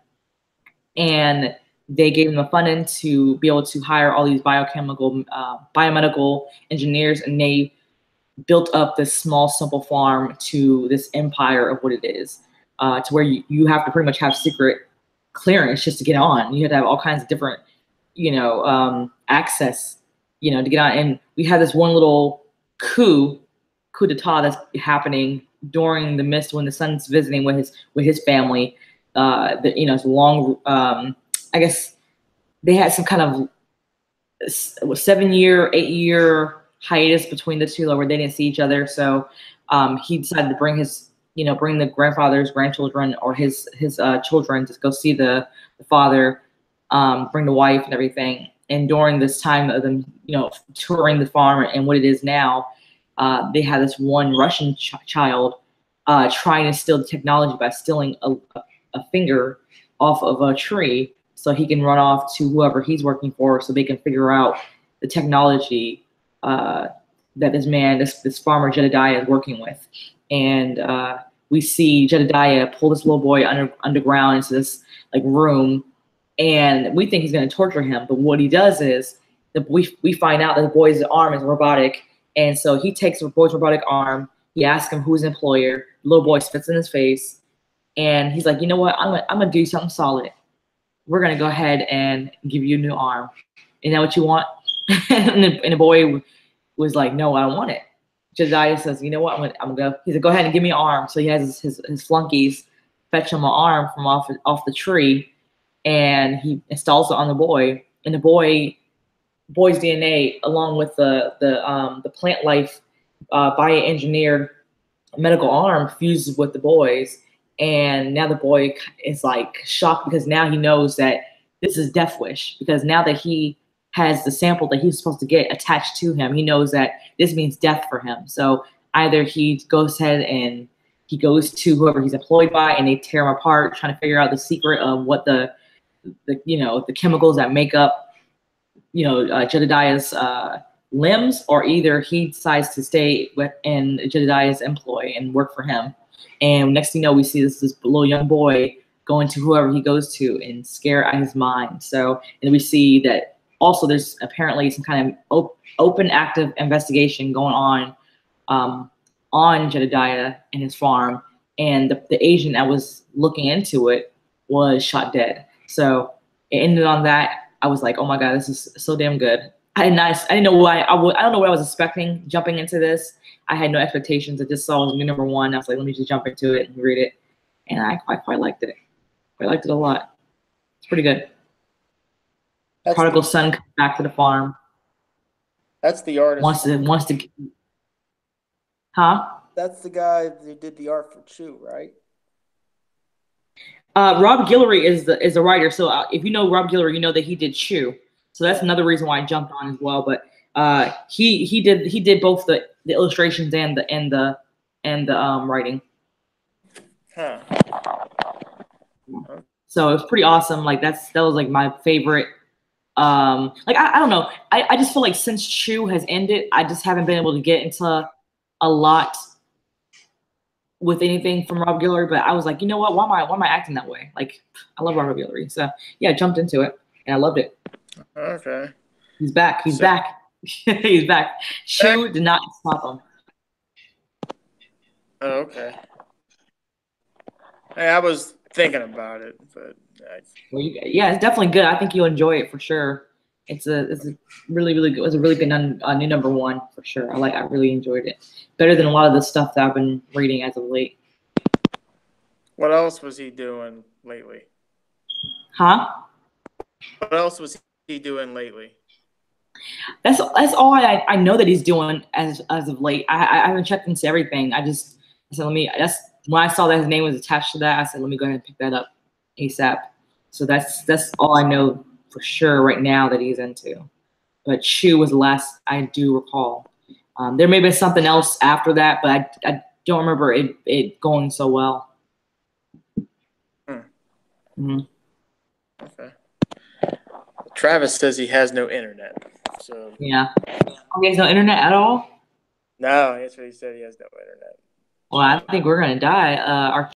and they gave him the funding to be able to hire all these biomedical engineers, and they built up this small, simple farm to this empire of what it is, to where you have to pretty much have secret clearance just to get on. You have to have all kinds of different, you know, access, you know, to get on. And we had this one little coup d'etat that's happening during the midst when the son's visiting with his family. You know, it's long. I guess they had some kind of 7-year, 8-year hiatus between the two, where they didn't see each other. So he decided to bring the grandfather's grandchildren or his children to go see the father, bring the wife and everything. And during this time of them, you know, touring the farm and what it is now, they had this one Russian child trying to steal the technology by stealing a finger off of a tree, so he can run off to whoever he's working for, so they can figure out the technology that this farmer Jedediah is working with. And we see Jedediah pull this little boy underground into this like room, and we think he's going to torture him. But what he does is we find out that the boy's arm is robotic, and so he takes the boy's robotic arm. He asks him who his employer. The little boy spits in his face, and he's like, you know what? I'm gonna do something solid. We're gonna go ahead and give you a new arm. Is that what you want? and the boy was like, no, I don't want it. Jedediah says, you know what? I'm gonna go. He said, go ahead and give me an arm. So he has his flunkies fetch him an arm from off the tree, and he installs it on the boy. And the boy's DNA, along with the plant life bioengineered medical arm, fuses with the boy's. And now the boy is like shocked, because now he knows that this is Death Wish, because now that he has the sample that he's supposed to get attached to him, he knows that this means death for him. So either he goes ahead and he goes to whoever he's employed by, and they tear him apart, trying to figure out the secret of what the chemicals that make up Jedediah's limbs, or either he decides to stay in Jedediah's employ and work for him. And next thing you know, we see this little young boy going to whoever he goes to and scare out his mind. So, and we see that also there's apparently some kind of open, active investigation going on Jedediah and his farm, and the agent that was looking into it was shot dead. So it ended on that. I was like, oh my God, this is so damn good. I didn't know why. I don't know what I was expecting jumping into this. I had no expectations. I just saw it was new #1. I was like, let me just jump into it and read it. And I quite liked it. I liked it a lot. It's pretty good. Prodigal son comes back to the farm. That's the artist. Wants to. Huh? That's the guy who did the art for Chew, right? Rob Guillory is the writer. So if you know Rob Guillory, you know that he did Chew. So that's another reason why I jumped on as well. But he did both the illustrations and the writing. Huh. So it was pretty awesome. Like that was like my favorite. Like I don't know. I just feel like since Chew has ended, I just haven't been able to get into a lot with anything from Rob Guillory. But I was like, you know what? Why am I acting that way? Like I love Rob Guillory. So yeah, I jumped into it and I loved it. Okay. He's back. He's back. He's back. Chew did not stop him. Oh, okay. Hey, I was thinking about it, but yeah, it's definitely good. I think you'll enjoy it for sure. It's a really good. It was a really good new #1 for sure. I really enjoyed it. Better than a lot of the stuff that I've been reading as of late. What else was he doing lately? Huh? What else was he doing lately? That's all I know that he's doing as of late. I haven't checked into everything. I said that's when I saw that his name was attached to that. I said let me go ahead and pick that up ASAP. So that's all I know for sure right now that he's into. But Chew was the last I do recall. There may have been something else after that, but I don't remember it going so well. Mm-hmm. Okay. Travis says he has no internet. So yeah, he has no internet at all. No, that's what he said. He has no internet. Well, I think we're gonna die.